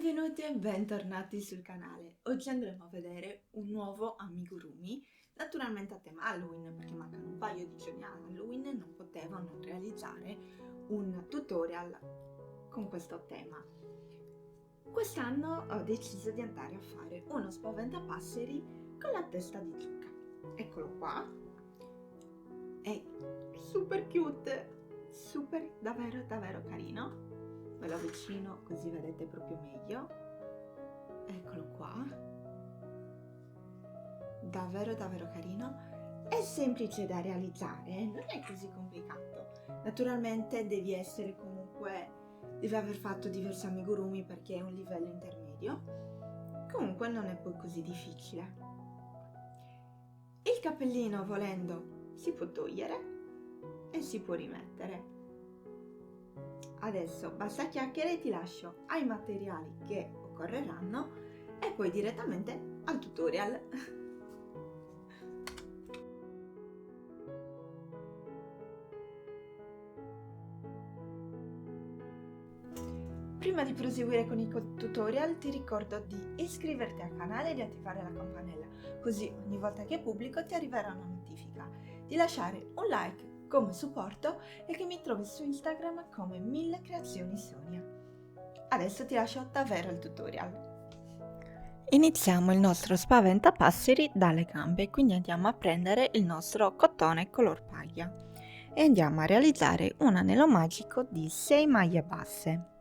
Benvenuti e bentornati sul canale. Oggi andremo a vedere un nuovo amigurumi, naturalmente a tema Halloween, perché mancano un paio di giorni a Halloween e non potevo non realizzare un tutorial con questo tema. Quest'anno ho deciso di andare a fare uno spaventapasseri con la testa di zucca. Eccolo qua. È super cute, super davvero carino. Ve lo avvicino così vedete proprio meglio. Eccolo qua. Davvero carino. È semplice da realizzare, non è così complicato. Naturalmente devi aver fatto diversi amigurumi perché è un livello intermedio. Comunque non è poi così difficile. Il cappellino, volendo, si può togliere e si può rimettere. Adesso basta chiacchiere e ti lascio ai materiali che occorreranno e poi direttamente al tutorial. Prima di proseguire con il tutorial ti ricordo di iscriverti al canale e di attivare la campanella, così ogni volta che pubblico ti arriverà una notifica, di lasciare un like come supporto e che mi trovi su Instagram come 1000 creazioni Sonia. Adesso ti lascio davvero al tutorial. Iniziamo il nostro spaventapasseri dalle gambe, quindi andiamo a prendere il nostro cotone color paglia e andiamo a realizzare un anello magico di 6 maglie basse.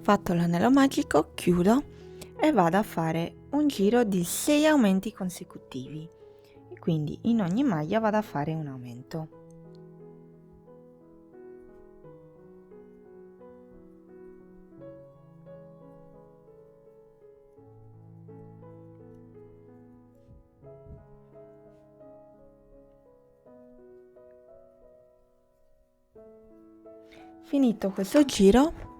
Fatto l'anello magico, chiudo e vado a fare un giro di 6 aumenti consecutivi. E quindi in ogni maglia vado a fare un aumento. Finito questo giro,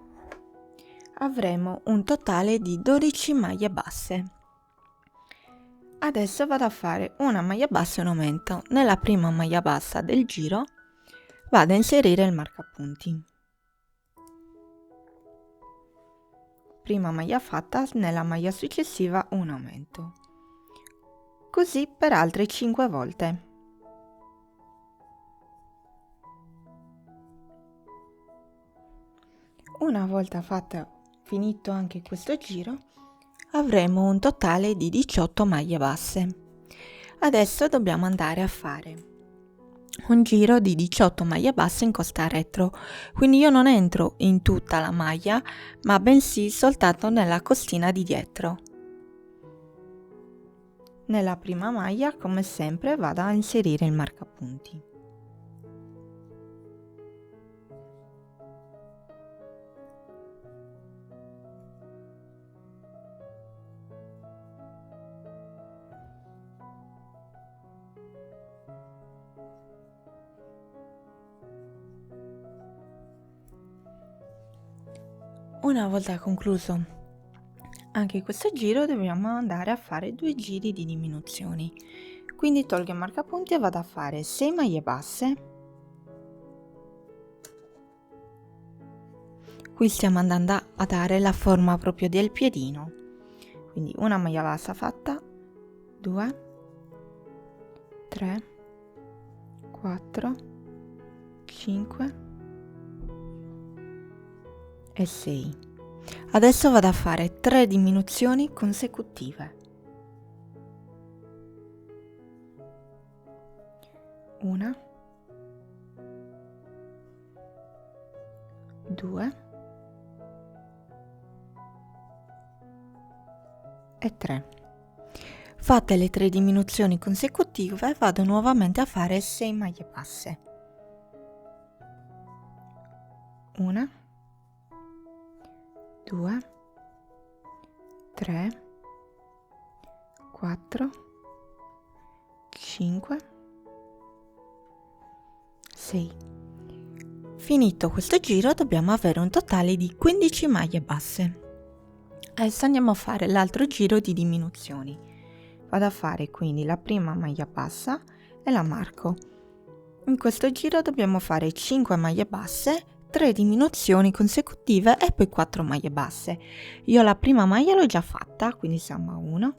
avremo un totale di 12 maglie basse. Adesso vado a fare una maglia bassa e un aumento. Nella prima maglia bassa del giro vado a inserire il marcapunti. Prima maglia fatta, nella maglia successiva un aumento. Così per altre 5 volte. Una volta finito anche questo giro, avremo un totale di 18 maglie basse. Adesso dobbiamo andare a fare un giro di 18 maglie basse in costa retro, quindi io non entro in tutta la maglia, ma bensì soltanto nella costina di dietro. Nella prima maglia, come sempre, vado a inserire il marcapunti. Una volta concluso anche questo giro dobbiamo andare a fare 2 giri di diminuzioni, quindi tolgo il marcapunti e vado a fare 6 maglie basse. Qui stiamo andando a dare la forma proprio del piedino, quindi una maglia bassa fatta, 2, 3, 4, 5 e 6. Adesso vado a fare 3 diminuzioni consecutive. 1, 2 e 3. Fatte le 3 diminuzioni consecutive, vado nuovamente a fare 6 maglie basse. 1, 2, 3, 4, 5, 6. Finito questo giro dobbiamo avere un totale di 15 maglie basse. Adesso andiamo a fare l'altro giro di diminuzioni. Vado a fare quindi la prima maglia bassa e la marco. In questo giro dobbiamo fare 5 maglie basse, 3 diminuzioni consecutive e poi 4 maglie basse. Io la prima maglia l'ho già fatta, quindi siamo a 1,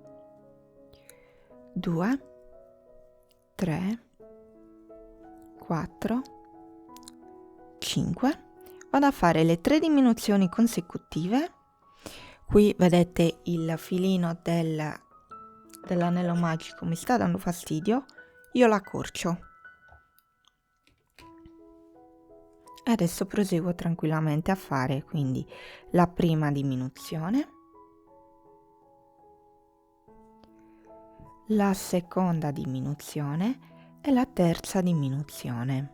2, 3, 4, 5. Vado a fare le 3 diminuzioni consecutive. Qui vedete il filino dell'anello magico mi sta dando fastidio, io l'accorcio. Adesso proseguo tranquillamente a fare quindi la prima diminuzione, la seconda diminuzione e la terza diminuzione.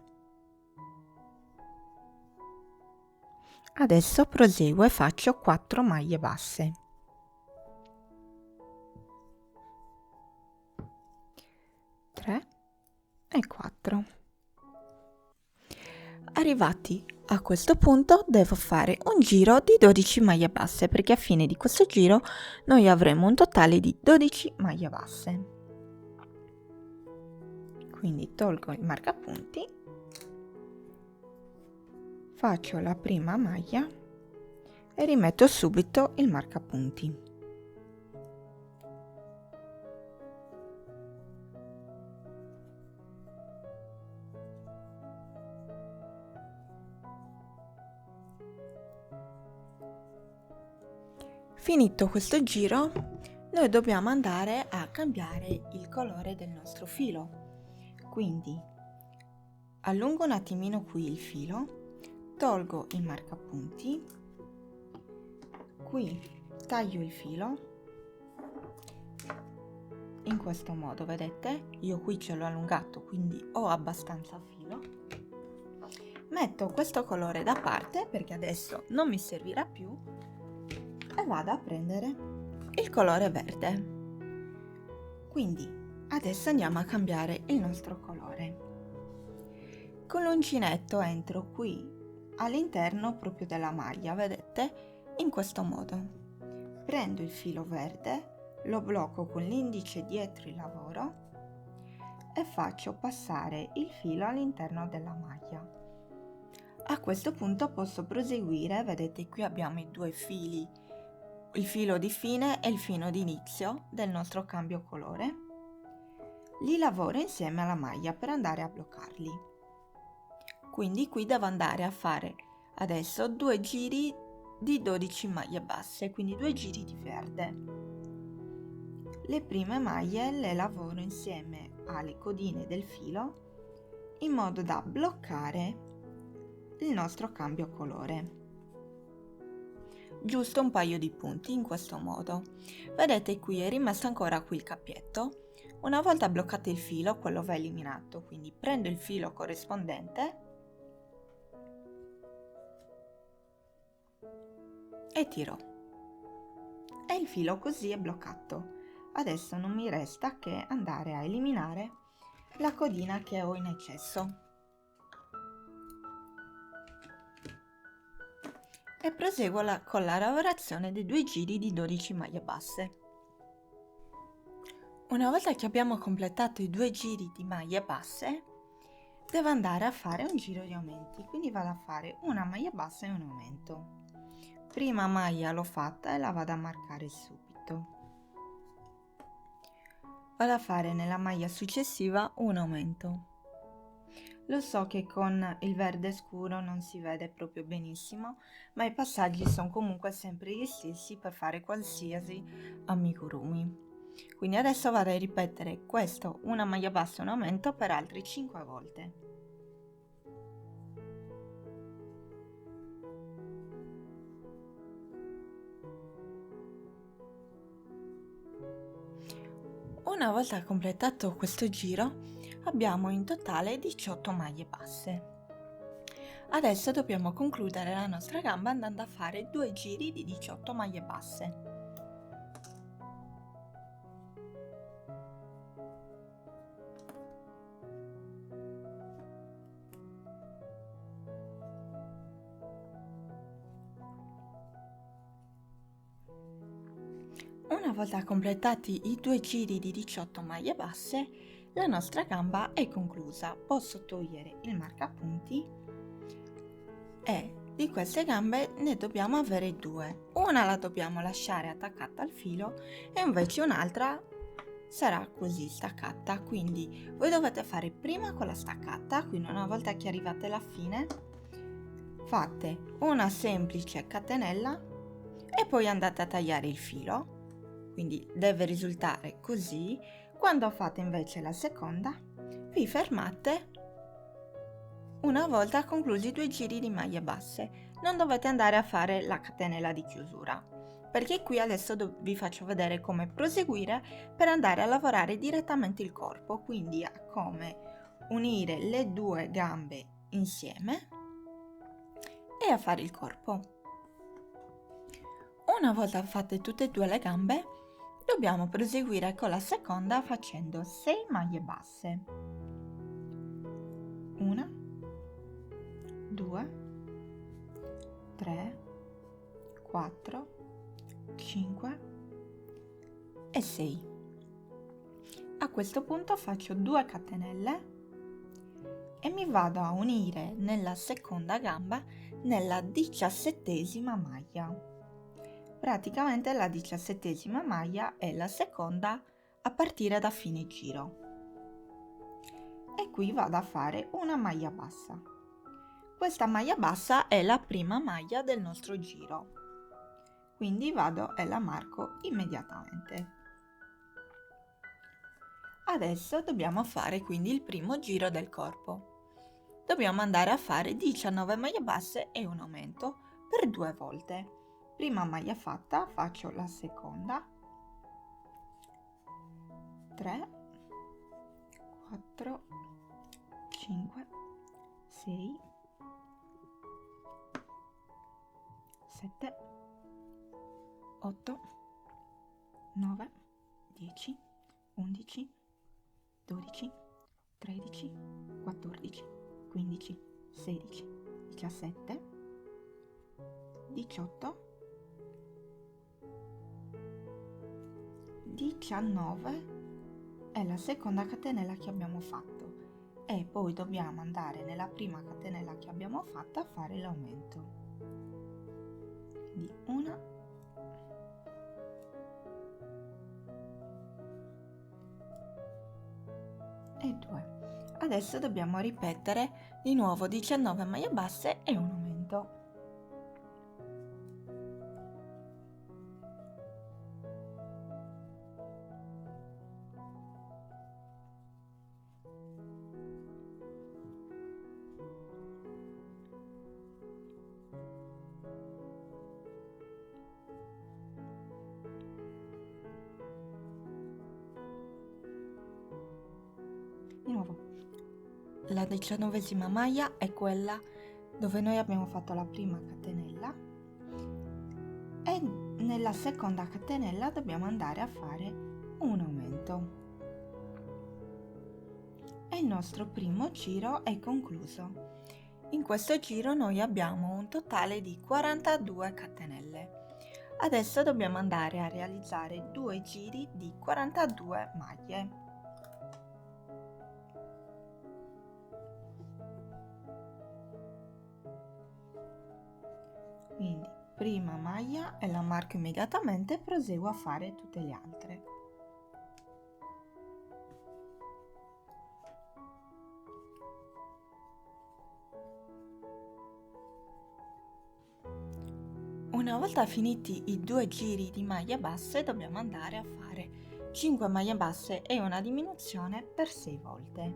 Adesso proseguo e faccio 4 maglie basse. 3 e 4. Arrivati a questo punto devo fare un giro di 12 maglie basse, perché a fine di questo giro noi avremo un totale di 12 maglie basse. Quindi tolgo il marcapunti, faccio la prima maglia e rimetto subito il marcapunti. Finito questo giro, noi dobbiamo andare a cambiare il colore del nostro filo. Quindi allungo un attimino qui il filo, tolgo il marcapunti, qui taglio il filo, in questo modo, vedete? Io qui ce l'ho allungato, quindi ho abbastanza filo. Metto questo colore da parte perché adesso non mi servirà più e vado a prendere il colore verde. Quindi adesso andiamo a cambiare il nostro colore. Con l'uncinetto entro qui all'interno proprio della maglia, vedete? In questo modo. Prendo il filo verde, lo blocco con l'indice dietro il lavoro e faccio passare il filo all'interno della maglia. A questo punto posso proseguire, vedete qui abbiamo i due fili, il filo di fine e il filo di inizio del nostro cambio colore. Li lavoro insieme alla maglia per andare a bloccarli. Quindi qui devo andare a fare adesso 2 giri di 12 maglie basse, quindi 2 giri di verde. Le prime maglie le lavoro insieme alle codine del filo in modo da bloccare il nostro cambio colore. Giusto un paio di punti in questo modo. Vedete qui è rimasto ancora qui il cappietto. Una volta bloccato il filo, quello va eliminato, quindi prendo il filo corrispondente e tiro. E il filo così è bloccato. Adesso non mi resta che andare a eliminare la codina che ho in eccesso. E proseguo con la lavorazione dei 2 giri di 12 maglie basse. Una volta che abbiamo completato i 2 giri di maglie basse, devo andare a fare un giro di aumenti, quindi vado a fare una maglia bassa e un aumento. Prima maglia l'ho fatta e la vado a marcare subito. Vado a fare nella maglia successiva un aumento. Lo so che con il verde scuro non si vede proprio benissimo, ma i passaggi sono comunque sempre gli stessi per fare qualsiasi amigurumi. Quindi adesso vado a ripetere questo, una maglia bassa e un aumento per altre 5 volte. Una volta completato questo giro, abbiamo in totale 18 maglie basse. Adesso dobbiamo concludere la nostra gamba andando a fare 2 giri di 18 maglie basse. Una volta completati i 2 giri di 18 maglie basse, la nostra gamba è conclusa. Posso togliere il marcapunti e di queste gambe ne dobbiamo avere 2. Una la dobbiamo lasciare attaccata al filo e invece un'altra sarà così staccata. Quindi voi dovete fare prima quella staccata, quindi una volta che arrivate alla fine fate una semplice catenella e poi andate a tagliare il filo. Quindi deve risultare così. Quando fate invece la seconda, vi fermate una volta conclusi i 2 giri di maglie basse. Non dovete andare a fare la catenella di chiusura, perché qui adesso vi faccio vedere come proseguire per andare a lavorare direttamente il corpo, quindi a come unire le 2 gambe insieme e a fare il corpo. Una volta fatte tutte e 2 le gambe, dobbiamo proseguire con la seconda facendo 6 maglie basse. 1, 2, 3, 4, 5 e 6. A questo punto faccio 2 catenelle e mi vado a unire nella seconda gamba nella 17ª maglia. Praticamente la 17ª maglia è la seconda a partire da fine giro. E qui vado a fare una maglia bassa. Questa maglia bassa è la prima maglia del nostro giro, quindi vado e la marco immediatamente. Adesso dobbiamo fare quindi il primo giro del corpo. Dobbiamo andare a fare 19 maglie basse e un aumento per 2 volte. Prima maglia fatta, faccio la seconda, 3, 4, 5, 6, 7, 8, 9, 10, 11, 12, 13, 14, 15, 16, 17, 18, 19 è la seconda catenella che abbiamo fatto e poi dobbiamo andare nella prima catenella che abbiamo fatto a fare l'aumento. Quindi 1, 2. Adesso dobbiamo ripetere di nuovo 19 maglie basse e un aumento. Di nuovo, la 19ª maglia è quella dove noi abbiamo fatto la prima catenella e nella seconda catenella dobbiamo andare a fare un aumento. E il nostro primo giro è concluso. In questo giro noi abbiamo un totale di 42 catenelle. Adesso dobbiamo andare a realizzare 2 giri di 42 maglie. Quindi prima maglia e la marco immediatamente e proseguo a fare tutte le altre. Una volta finiti i 2 giri di maglie basse dobbiamo andare a fare 5 maglie basse e una diminuzione per 6 volte.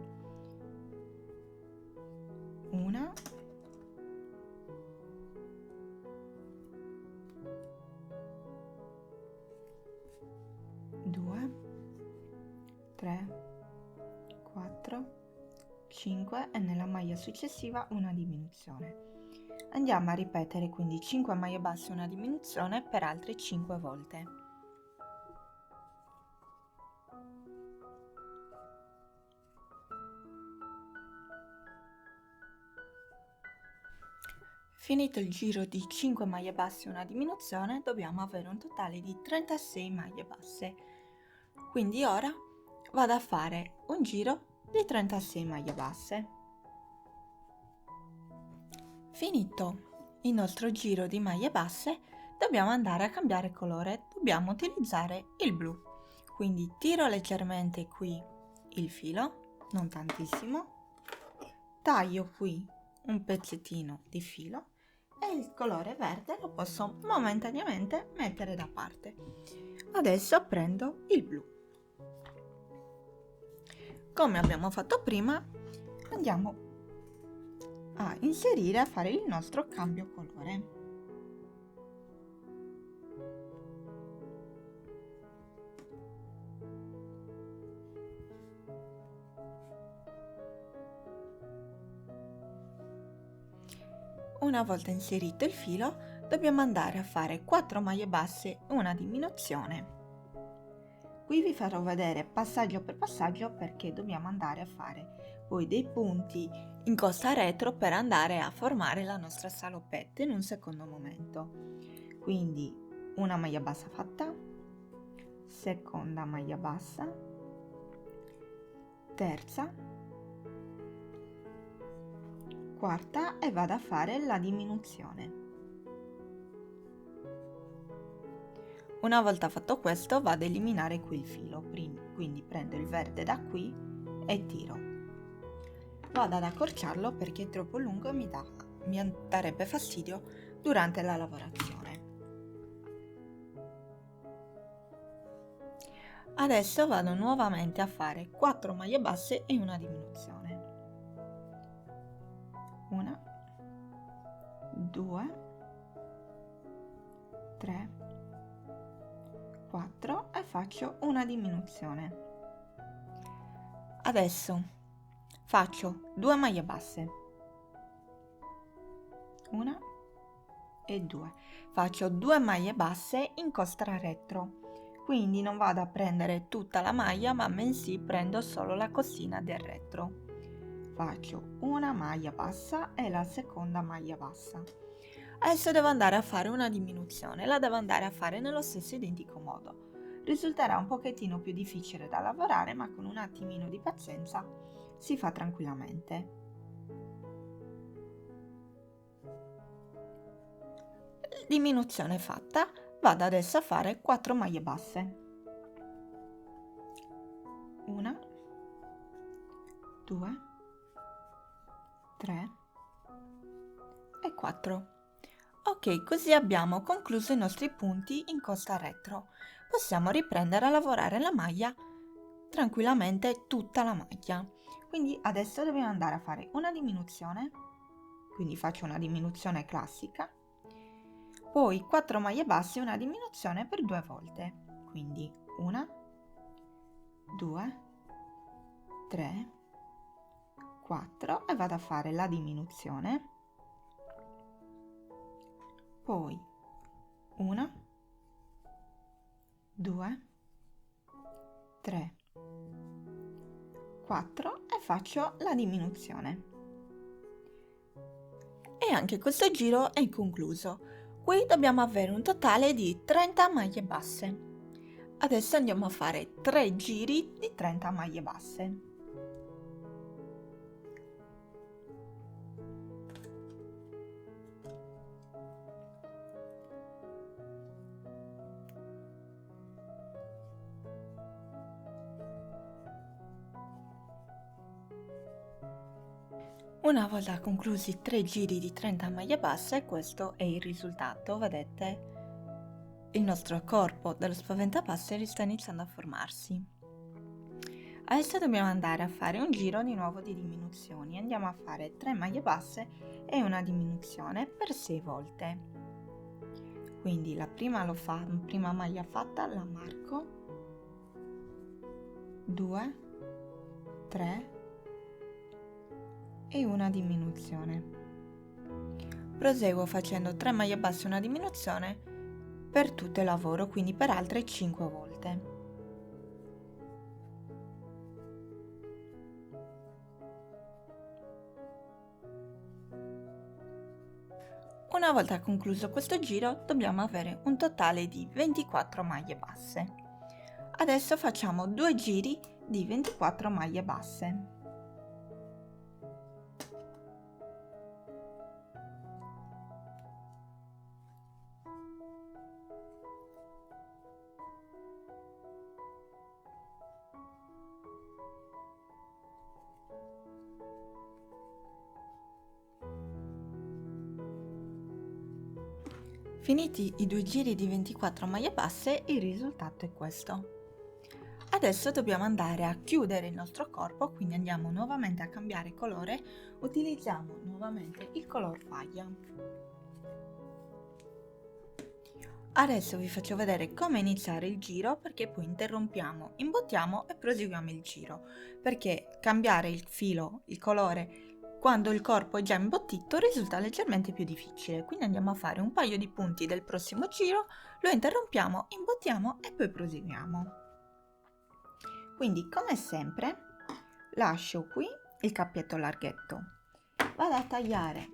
1, 2, 3, 4, 5 e nella maglia successiva una diminuzione. Andiamo a ripetere quindi 5 maglie basse e una diminuzione per altre 5 volte. Finito il giro di 5 maglie basse e una diminuzione, dobbiamo avere un totale di 36 maglie basse. Quindi ora vado a fare un giro di 36 maglie basse. Finito il nostro giro di maglie basse, dobbiamo andare a cambiare colore, dobbiamo utilizzare il blu. Quindi tiro leggermente qui il filo, non tantissimo, taglio qui un pezzettino di filo e il colore verde lo posso momentaneamente mettere da parte. Adesso prendo il blu. Come abbiamo fatto prima, andiamo a inserire, a fare il nostro cambio colore. Una volta inserito il filo, dobbiamo andare a fare 4 maglie basse e una diminuzione. Qui vi farò vedere passaggio per passaggio perché dobbiamo andare a fare poi dei punti in costa retro per andare a formare la nostra salopette in un secondo momento. Quindi una maglia bassa fatta, seconda maglia bassa, terza, quarta e vado a fare la diminuzione. Una volta fatto questo vado ad eliminare qui il filo, quindi prendo il verde da qui e tiro. Vado ad accorciarlo perché è troppo lungo e mi darebbe fastidio durante la lavorazione. Adesso vado nuovamente a fare 4 maglie basse e una diminuzione. 1, 2, 3, 4 e faccio una diminuzione. Adesso faccio 2 maglie basse, 1 e 2. Faccio 2 maglie basse in costa retro, quindi non vado a prendere tutta la maglia ma bensì prendo solo la costina del retro. Faccio una maglia bassa e la seconda maglia bassa. Adesso devo andare a fare una diminuzione, la devo andare a fare nello stesso identico modo. Risulterà un pochettino più difficile da lavorare, ma con un attimino di pazienza si fa tranquillamente. Diminuzione fatta, vado adesso a fare 4 maglie basse. 1, 2, 3 e 4. Ok, così abbiamo concluso i nostri punti in costa retro. Possiamo riprendere a lavorare la maglia tranquillamente, tutta la maglia. Quindi adesso dobbiamo andare a fare una diminuzione, quindi faccio una diminuzione classica, poi 4 maglie basse e una diminuzione per 2 volte, quindi 1, 2, 3, 4 e vado a fare la diminuzione, poi 1, 2, 3, 4 e faccio la diminuzione. E anche questo giro è concluso. Qui dobbiamo avere un totale di 30 maglie basse. Adesso andiamo a fare 3 giri di 30 maglie basse. Una volta conclusi 3 giri di 30 maglie basse, questo è il risultato, vedete? Il nostro corpo dello spaventapasseri sta iniziando a formarsi. Adesso dobbiamo andare a fare un giro di nuovo di diminuzioni. Andiamo a fare 3 maglie basse e una diminuzione per 6 volte. Quindi la prima maglia fatta la marco, 2, 3 e una diminuzione. Proseguo facendo 3 maglie basse e una diminuzione per tutto il lavoro, quindi per altre 5 volte. Una volta concluso questo giro dobbiamo avere un totale di 24 maglie basse. Adesso facciamo 2 giri di 24 maglie basse. Finiti i 2 giri di 24 maglie basse, il risultato è questo. Adesso dobbiamo andare a chiudere il nostro corpo, quindi andiamo nuovamente a cambiare colore, utilizziamo nuovamente il color paglia. Adesso vi faccio vedere come iniziare il giro, perché poi interrompiamo, imbottiamo e proseguiamo il giro, perché cambiare il filo, il colore, quando il corpo è già imbottito risulta leggermente più difficile. Quindi andiamo a fare un paio di punti del prossimo giro, lo interrompiamo, imbottiamo e poi proseguiamo. Quindi come sempre lascio qui il cappetto larghetto, vado a tagliare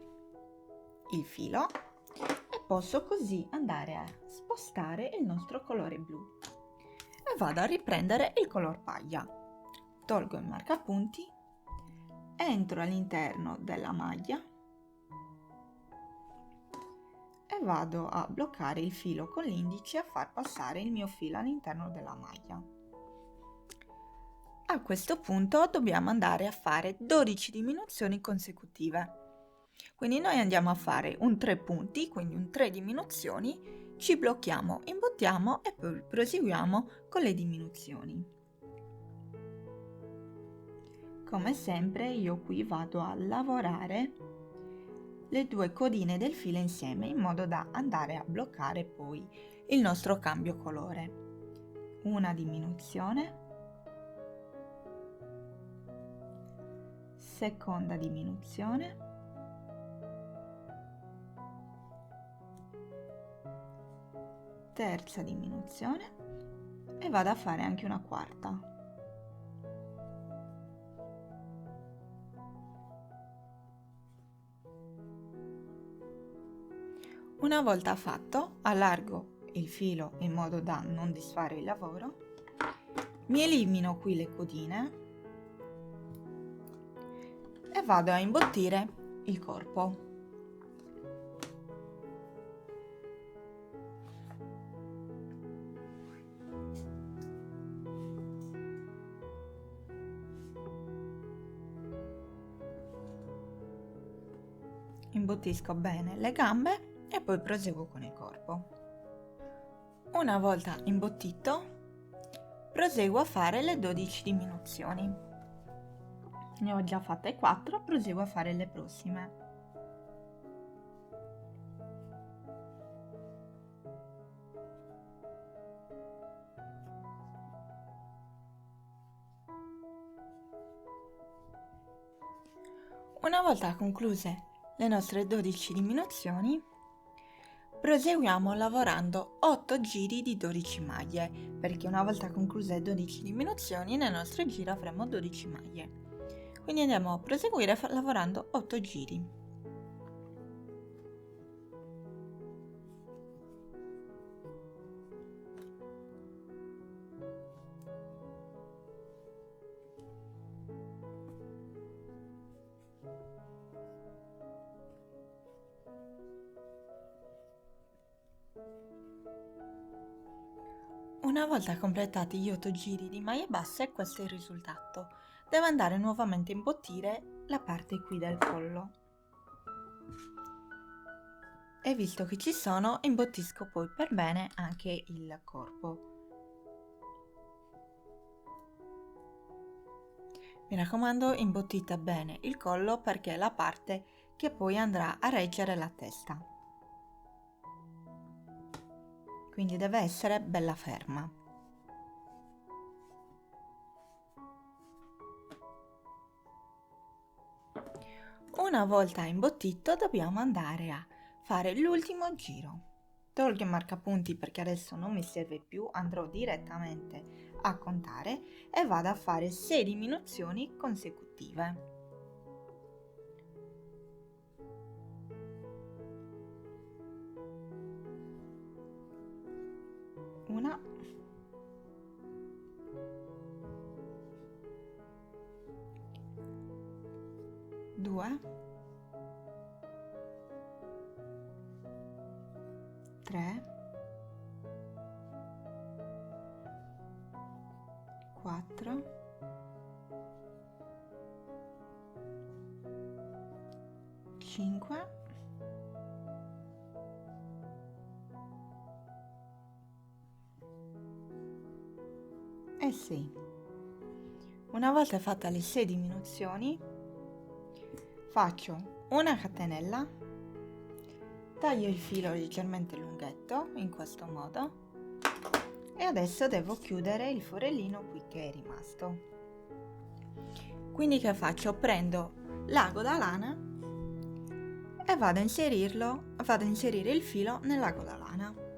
il filo e posso così andare a spostare il nostro colore blu e vado a riprendere il color paglia. Tolgo il marcapunti, entro all'interno della maglia e vado a bloccare il filo con l'indice a far passare il mio filo all'interno della maglia. A questo punto dobbiamo andare a fare 12 diminuzioni consecutive. Quindi noi andiamo a fare un 3 punti, quindi un 3 diminuzioni, ci blocchiamo, imbottiamo e poi proseguiamo con le diminuzioni. Come sempre io qui vado a lavorare le 2 codine del filo insieme in modo da andare a bloccare poi il nostro cambio colore. Una diminuzione, seconda diminuzione, terza diminuzione e vado a fare anche una quarta. Una volta fatto, allargo il filo in modo da non disfare il lavoro, mi elimino qui le codine e vado a imbottire il corpo. Imbottisco bene le gambe e poi proseguo con il corpo. Una volta imbottito, proseguo a fare le 12 diminuzioni. Ne ho già fatte 4, proseguo a fare le prossime. Una volta concluse le nostre 12 diminuzioni, proseguiamo lavorando 8 giri di 12 maglie, perché una volta concluse le 12 diminuzioni nel nostro giro avremo 12 maglie. Quindi andiamo a proseguire lavorando 8 giri. Una volta completati gli 8 giri di maglie basse, questo è il risultato. Devo andare nuovamente a imbottire la parte qui del collo. E visto che ci sono, imbottisco poi per bene anche il corpo. Mi raccomando, imbottite bene il collo perché è la parte che poi andrà a reggere la testa. Quindi deve essere bella ferma. Una volta imbottito dobbiamo andare a fare l'ultimo giro. Tolgo il marcapunti perché adesso non mi serve più, andrò direttamente a contare e vado a fare 6 diminuzioni consecutive. una, due, tre, quattro, cinque, e 6. Una volta fatte le 6 diminuzioni, faccio una catenella, taglio il filo leggermente lunghetto in questo modo e adesso devo chiudere il forellino qui che è rimasto. Quindi che faccio? Prendo l'ago da lana e vado a inserire il filo nell'ago da lana.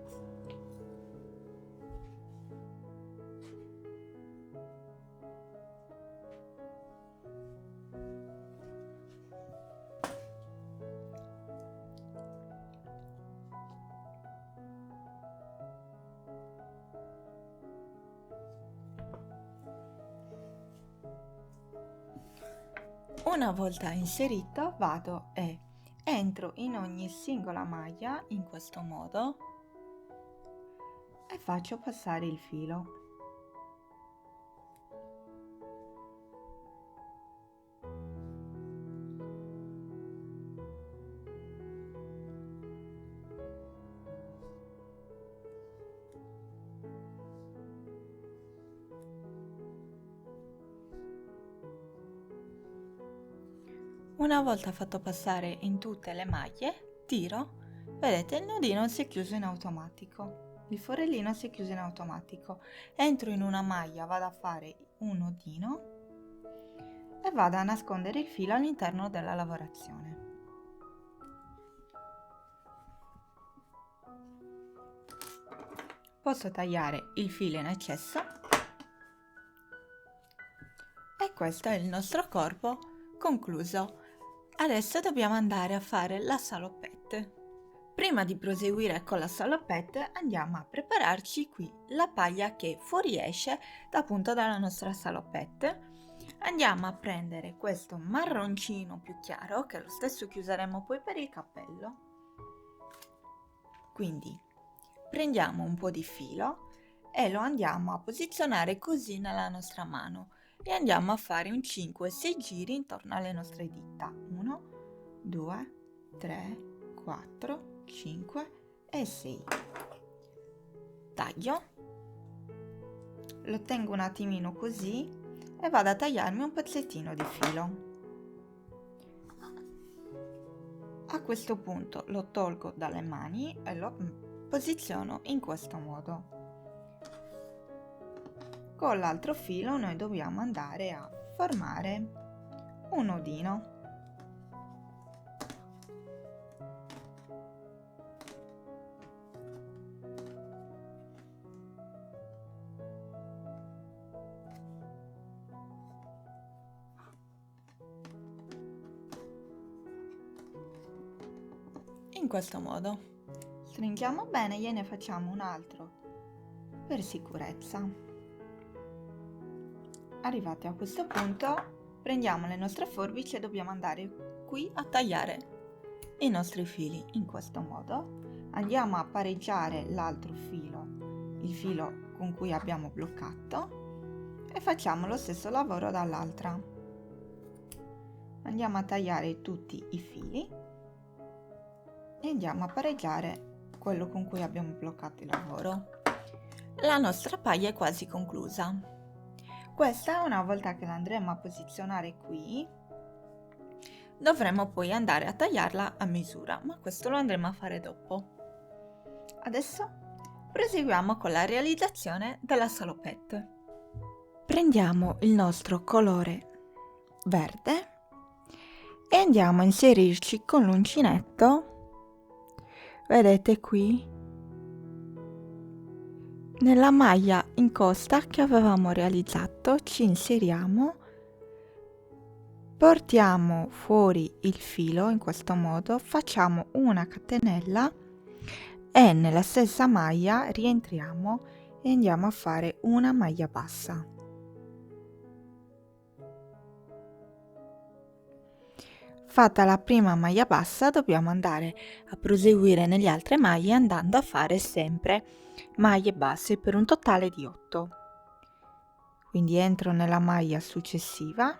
Una volta inserito vado e entro in ogni singola maglia in questo modo e faccio passare il filo. Una volta fatto passare in tutte le maglie, tiro, vedete il nodino si è chiuso in automatico, il forellino si è chiuso in automatico. Entro in una maglia, vado a fare un nodino e vado a nascondere il filo all'interno della lavorazione. Posso tagliare il filo in eccesso e questo è il nostro corpo concluso. Adesso dobbiamo andare a fare la salopette. Prima di proseguire con la salopette andiamo a prepararci qui la paglia che fuoriesce appunto dalla nostra salopette. Andiamo a prendere questo marroncino più chiaro che è lo stesso che useremo poi per il cappello. Quindi prendiamo un po' di filo e lo andiamo a posizionare così nella nostra mano e andiamo a fare un 5-6 giri intorno alle nostre dita. 1, 2, 3, 4, 5 e 6. Taglio, lo tengo un attimino così e vado a tagliarmi un pezzettino di filo. A questo punto lo tolgo dalle mani e lo posiziono in questo modo. Con l'altro filo noi dobbiamo andare a formare un nodino. In questo modo. Stringiamo bene, gliene facciamo un altro per sicurezza. Arrivati a questo punto, prendiamo le nostre forbici e dobbiamo andare qui a tagliare i nostri fili in questo modo. Andiamo a pareggiare l'altro filo, il filo con cui abbiamo bloccato, e facciamo lo stesso lavoro dall'altra. Andiamo a tagliare tutti i fili e andiamo a pareggiare quello con cui abbiamo bloccato il lavoro. La nostra paglia è quasi conclusa. Questa, una volta che la andremo a posizionare qui, dovremo poi andare a tagliarla a misura, ma questo lo andremo a fare dopo. Adesso proseguiamo con la realizzazione della salopette. Prendiamo il nostro colore verde e andiamo a inserirci con l'uncinetto, vedete qui, nella maglia in costa che avevamo realizzato. Ci inseriamo, portiamo fuori il filo in questo modo, facciamo una catenella e nella stessa maglia rientriamo e andiamo a fare una maglia bassa. Fatta la prima maglia bassa, dobbiamo andare a proseguire nelle altre maglie andando a fare sempre maglie basse per un totale di 8. Quindi entro nella maglia successiva,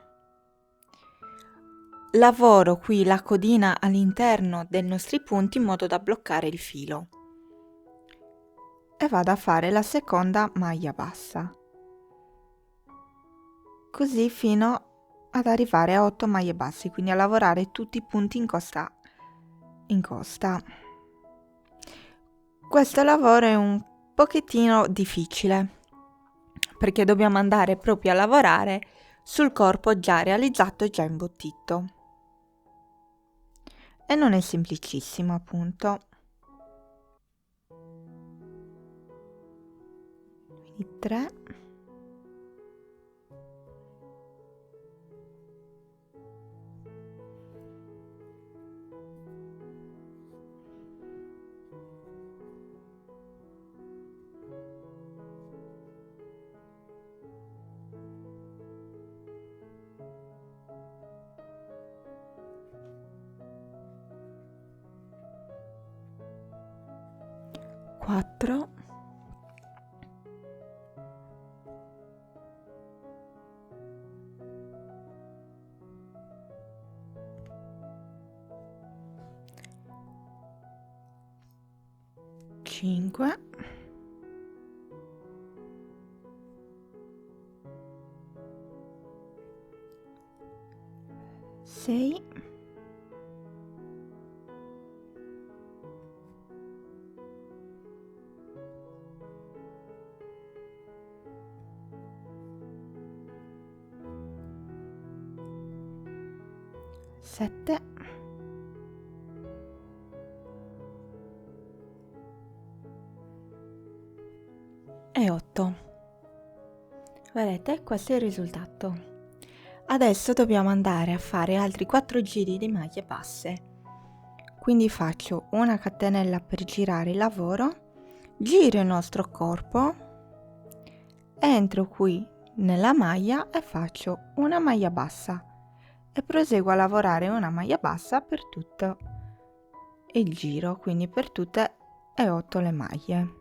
lavoro qui la codina all'interno dei nostri punti in modo da bloccare il filo e vado a fare la seconda maglia bassa, così fino ad arrivare a 8 maglie basse, quindi a lavorare tutti i punti in costa. Questo lavoro è un pochettino difficile perché dobbiamo andare proprio a lavorare sul corpo già realizzato e già imbottito e non è semplicissimo, appunto. Quindi 3, 4, 5, 6, 7, 8. Vedete, questo è il risultato. Adesso dobbiamo andare a fare altri 4 giri di maglie basse. Quindi faccio una catenella per girare il lavoro, giro il nostro corpo, entro qui nella maglia e faccio una maglia bassa e proseguo a lavorare una maglia bassa per tutto il giro, quindi per tutte e 8 le maglie.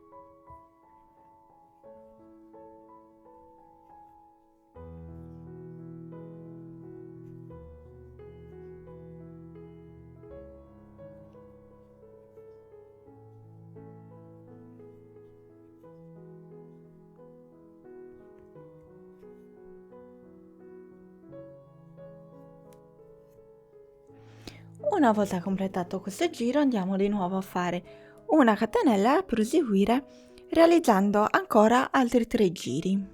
Una volta completato questo giro andiamo di nuovo a fare una catenella e proseguire realizzando ancora altri 3 giri.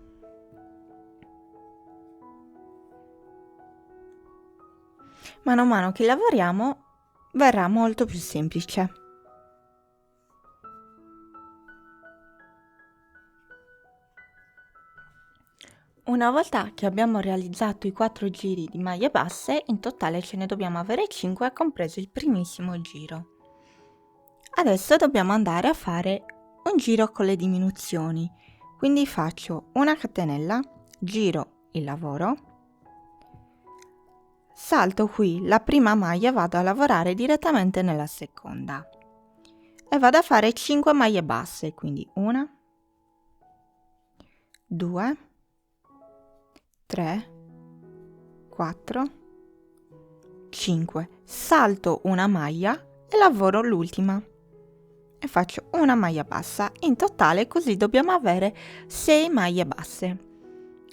Mano a mano che lavoriamo verrà molto più semplice. Una volta che abbiamo realizzato i 4 giri di maglie basse, in totale ce ne dobbiamo avere 5, compreso il primissimo giro. Adesso dobbiamo andare a fare un giro con le diminuzioni, quindi faccio una catenella, giro il lavoro, salto qui la prima maglia, vado a lavorare direttamente nella seconda e vado a fare 5 maglie basse, quindi 1, 2, 3, 4, 5, salto una maglia e lavoro l'ultima e faccio una maglia bassa. In totale così dobbiamo avere 6 maglie basse.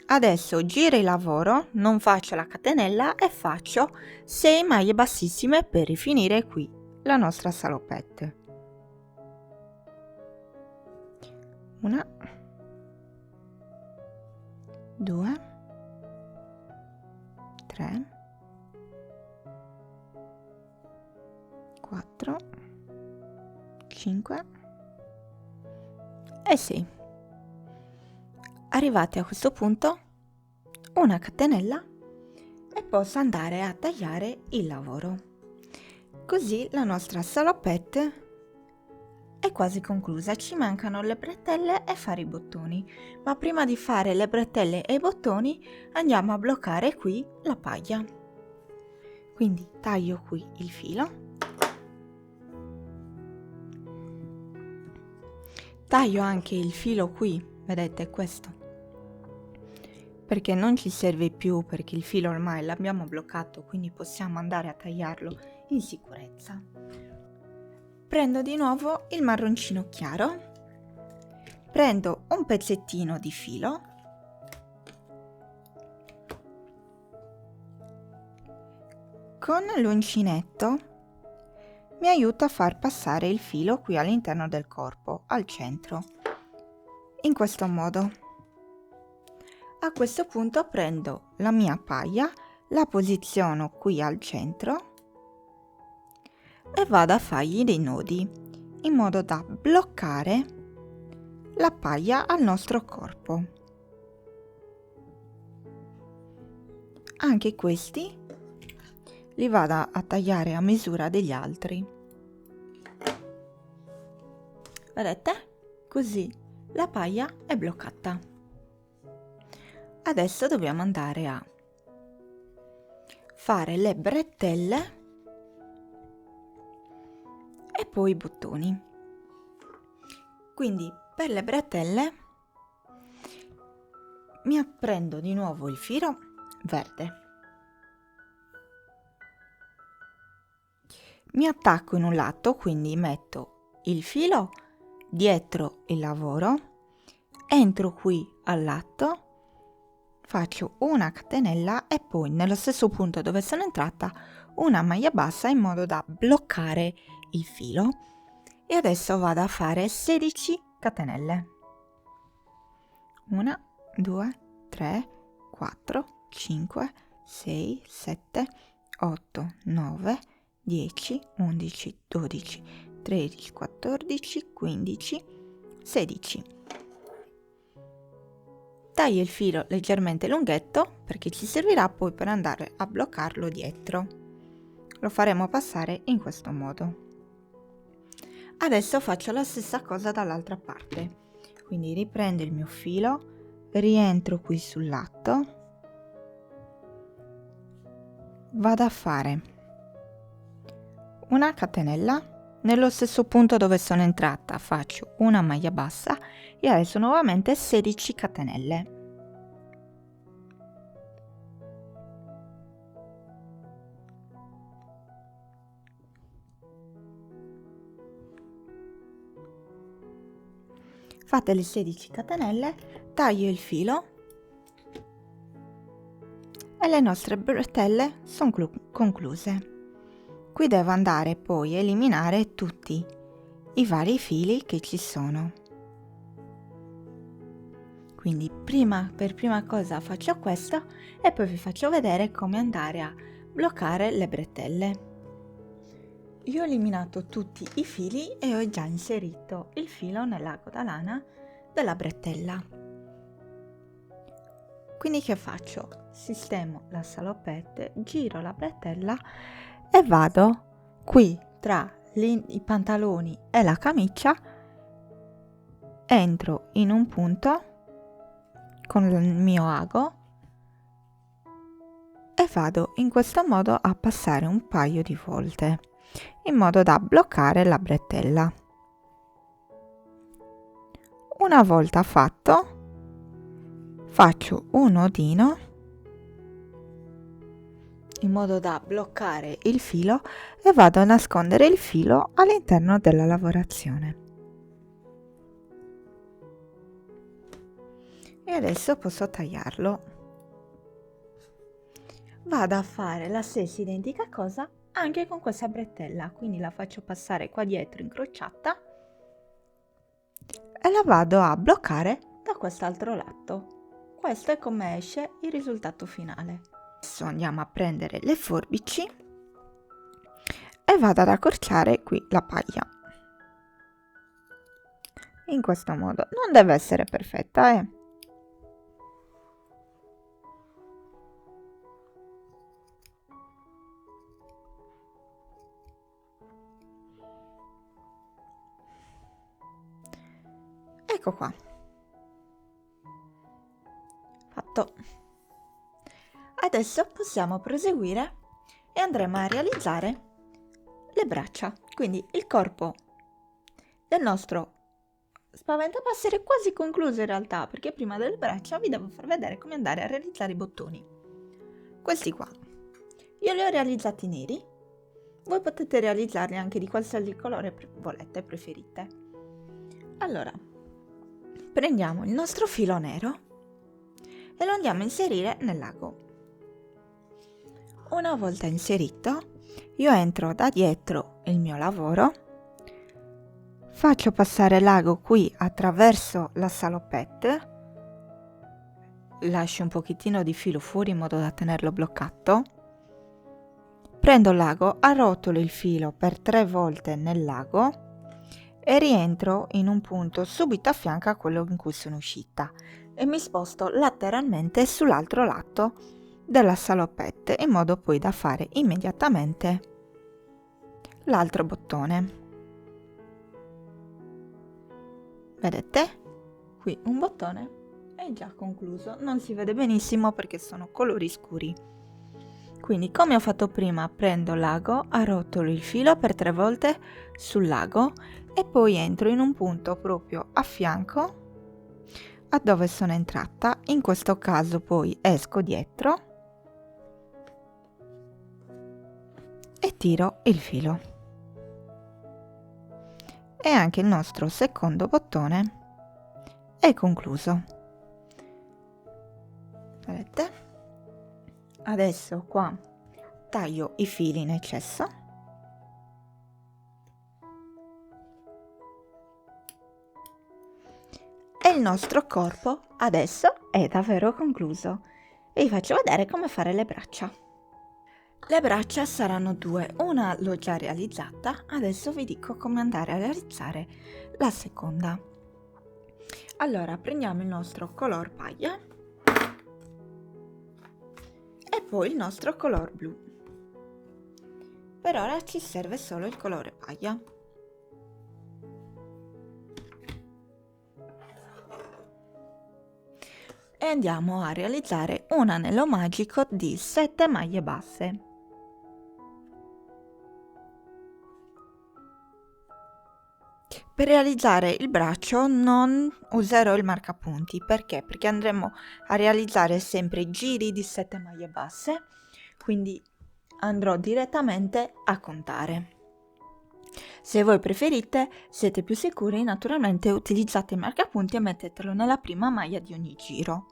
Adesso giro il lavoro, non faccio la catenella e faccio 6 maglie bassissime per rifinire qui la nostra salopette. 1, 2, 3, 4, 5 e 6. Arrivati a questo punto, una catenella e posso andare a tagliare il lavoro. Così la nostra salopette è quasi conclusa, ci mancano le bretelle e fare i bottoni, ma prima di fare le bretelle e i bottoni andiamo a bloccare qui la paglia. Quindi taglio qui il filo, taglio anche il filo qui, vedete questo, perché non ci serve più, perché il filo ormai l'abbiamo bloccato, quindi possiamo andare a tagliarlo in sicurezza. Prendo di nuovo il marroncino chiaro, prendo un pezzettino di filo, con l'uncinetto mi aiuta a far passare il filo qui all'interno del corpo, al centro, in questo modo. A questo punto prendo la mia paglia, la posiziono qui al centro e vado a fargli dei nodi in modo da bloccare la paglia al nostro corpo. Anche questi li vado a tagliare a misura degli altri. Vedete? Così la paglia è bloccata. Adesso dobbiamo andare a fare le bretelle e poi i bottoni. Quindi per le bretelle mi prendo di nuovo il filo verde, mi attacco in un lato, quindi metto il filo dietro il lavoro, entro qui al lato, faccio una catenella e poi nello stesso punto dove sono entrata una maglia bassa in modo da bloccare il filo. E adesso vado a fare 16 catenelle. 1, 2, 3, 4, 5, 6, 7, 8, 9, 10, 11, 12, 13, 14, 15, 16. Taglio il filo leggermente lunghetto perché ci servirà poi per andare a bloccarlo dietro. Lo faremo passare in questo modo. Adesso faccio la stessa cosa dall'altra parte. Quindi riprendo il mio filo, rientro qui sul lato, vado a fare una catenella, nello stesso punto dove sono entrata faccio una maglia bassa e adesso nuovamente 16 catenelle. Fatte le 16 catenelle, taglio il filo e le nostre bretelle sono concluse. Qui devo andare poi a eliminare tutti i vari fili che ci sono. Quindi per prima cosa faccio questo e poi vi faccio vedere come andare a bloccare le bretelle. Io ho eliminato tutti i fili e ho già inserito il filo nella coda lana della bretella. Quindi che faccio? Sistemo la salopette, giro la bretella e vado qui tra i pantaloni e la camicia, entro in un punto con il mio ago e vado in questo modo a passare un paio di volte in modo da bloccare la bretella. Una volta fatto, faccio un nodino in modo da bloccare il filo e vado a nascondere il filo all'interno della lavorazione. E adesso posso tagliarlo. Vado a fare la stessa identica cosa anche con questa bretella, quindi la faccio passare qua dietro incrociata e la vado a bloccare da quest'altro lato. Questo è come esce il risultato finale. Adesso andiamo a prendere le forbici e vado ad accorciare qui la paglia. In questo modo, non deve essere perfetta, Ecco qua. Fatto. Adesso possiamo proseguire e andremo a realizzare le braccia. Quindi il corpo del nostro spaventapasseri è quasi concluso in realtà, perché prima delle braccia vi devo far vedere come andare a realizzare i bottoni. Questi qua. Io li ho realizzati neri. Voi potete realizzarli anche di qualsiasi colore volete, preferite. Allora, prendiamo il nostro filo nero e lo andiamo a inserire nell'ago. Una volta inserito, io entro da dietro il mio lavoro, faccio passare l'ago qui attraverso la salopette, lascio un pochettino di filo fuori in modo da tenerlo bloccato, prendo l'ago, arrotolo il filo per 3 volte nell'ago e rientro in un punto subito a fianco a quello in cui sono uscita e mi sposto lateralmente sull'altro lato della salopette in modo poi da fare immediatamente l'altro bottone. Vedete? Qui un bottone è già concluso, non si vede benissimo perché sono colori scuri. Quindi come ho fatto prima, prendo l'ago, arrotolo il filo per 3 volte sull'ago e poi entro in un punto proprio a fianco a dove sono entrata. In questo caso poi esco dietro e tiro il filo. E anche il nostro secondo bottone è concluso. Vedete? Adesso qua taglio i fili in eccesso e il nostro corpo adesso è davvero concluso e vi faccio vedere come fare le braccia. Le braccia saranno 2, una l'ho già realizzata, adesso vi dico come andare a realizzare la seconda. Allora prendiamo il nostro color paglia e poi il nostro color blu. Per ora ci serve solo il colore paglia. E andiamo a realizzare un anello magico di 7 maglie basse. Per realizzare il braccio non userò il marcapunti, perché? Perché andremo a realizzare sempre giri di 7 maglie basse, quindi andrò direttamente a contare. Se voi preferite, siete più sicuri, naturalmente utilizzate il marcapunti e mettetelo nella prima maglia di ogni giro.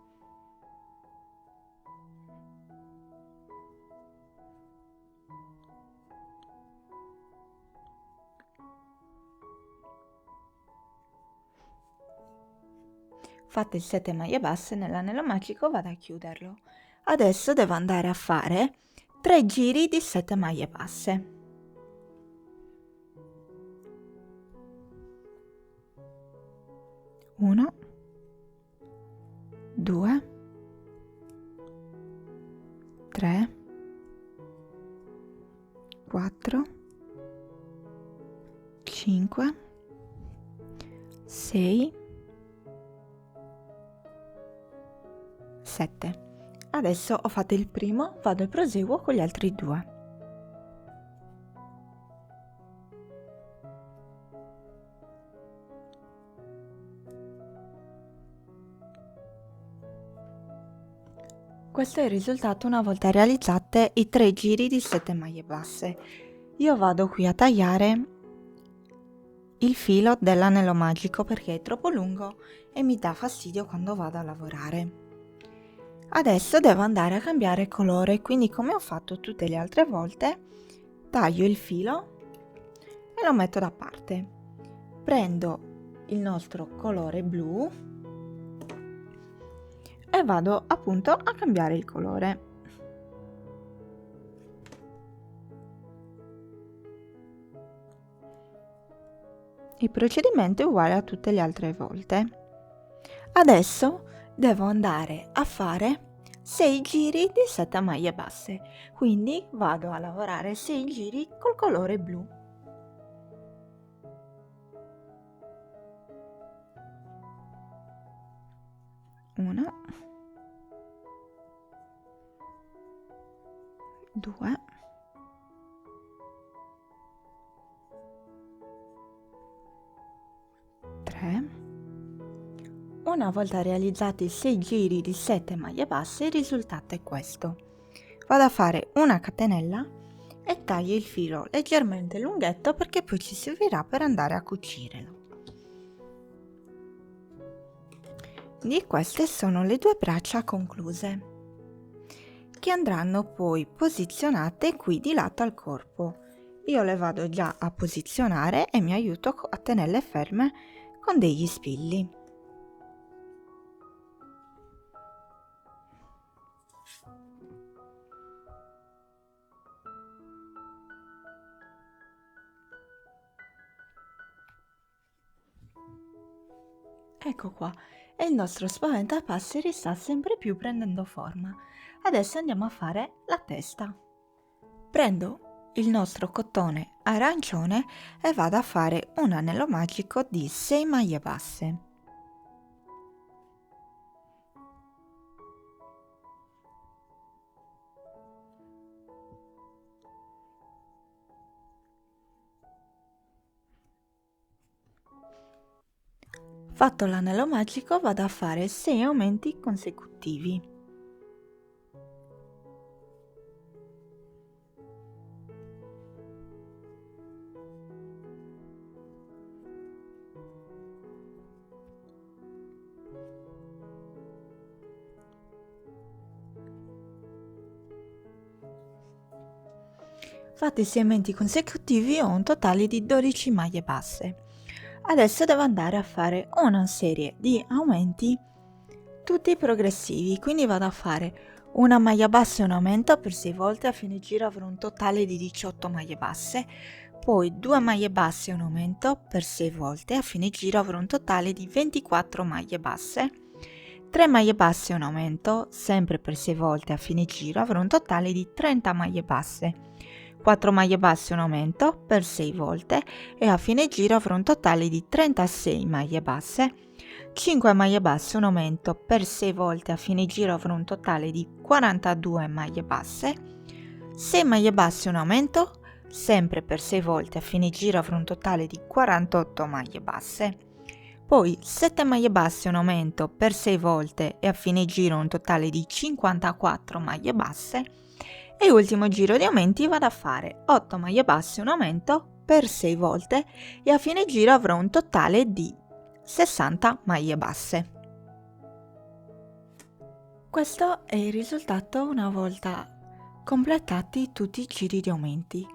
Fate il 7 maglie basse nell'anello magico, vado a chiuderlo. Adesso devo andare a fare 3 giri di 7 maglie basse. 1, 2, 3, 4, 5, 6, 7. Adesso ho fatto il primo, vado e proseguo con gli altri 2. Questo è il risultato una volta realizzate i 3 giri di 7 maglie basse. Io vado qui a tagliare il filo dell'anello magico perché è troppo lungo e mi dà fastidio quando vado a lavorare. Adesso devo andare a cambiare colore, quindi come ho fatto tutte le altre volte, taglio il filo e lo metto da parte. Prendo il nostro colore blu e vado appunto a cambiare il colore. Il procedimento è uguale a tutte le altre volte. Adesso devo andare a fare 6 giri di 7 maglie basse, quindi vado a lavorare 6 giri col colore blu. 1, 2, 3. Una volta realizzati 6 giri di 7 maglie basse, il risultato è questo. Vado a fare una catenella e taglio il filo leggermente lunghetto perché poi ci servirà per andare a cucirlo. Di queste sono le 2 braccia concluse, che andranno poi posizionate qui di lato al corpo. Io le vado già a posizionare e mi aiuto a tenerle ferme con degli spilli. Ecco qua, e il nostro spaventapasseri sta sempre più prendendo forma. Adesso andiamo a fare la testa. Prendo il nostro cotone arancione e vado a fare un anello magico di 6 maglie basse. Fatto l'anello magico, vado a fare 6 aumenti consecutivi. Fatti 6 aumenti consecutivi ho un totale di 12 maglie basse. Adesso devo andare a fare una serie di aumenti tutti progressivi, quindi vado a fare una maglia bassa e un aumento per 6 volte, a fine giro avrò un totale di 18 maglie basse, poi 2 maglie basse e un aumento per 6 volte, a fine giro avrò un totale di 24 maglie basse, 3 maglie basse e un aumento, sempre per 6 volte, a fine giro avrò un totale di 30 maglie basse. 4 maglie basse e un aumento per 6 volte e a fine giro avrò un totale di 36 maglie basse, 5 maglie basse e un aumento per 6 volte, a fine giro avrò un totale di 42 maglie basse, 6 maglie basse e un aumento, sempre per 6 volte, a fine giro avrò un totale di 48 maglie basse, poi 7 maglie basse e un aumento per 6 volte e a fine giro un totale di 54 maglie basse, e ultimo giro di aumenti vado a fare 8 maglie basse e un aumento per 6 volte e a fine giro avrò un totale di 60 maglie basse. Questo è il risultato una volta completati tutti i giri di aumenti.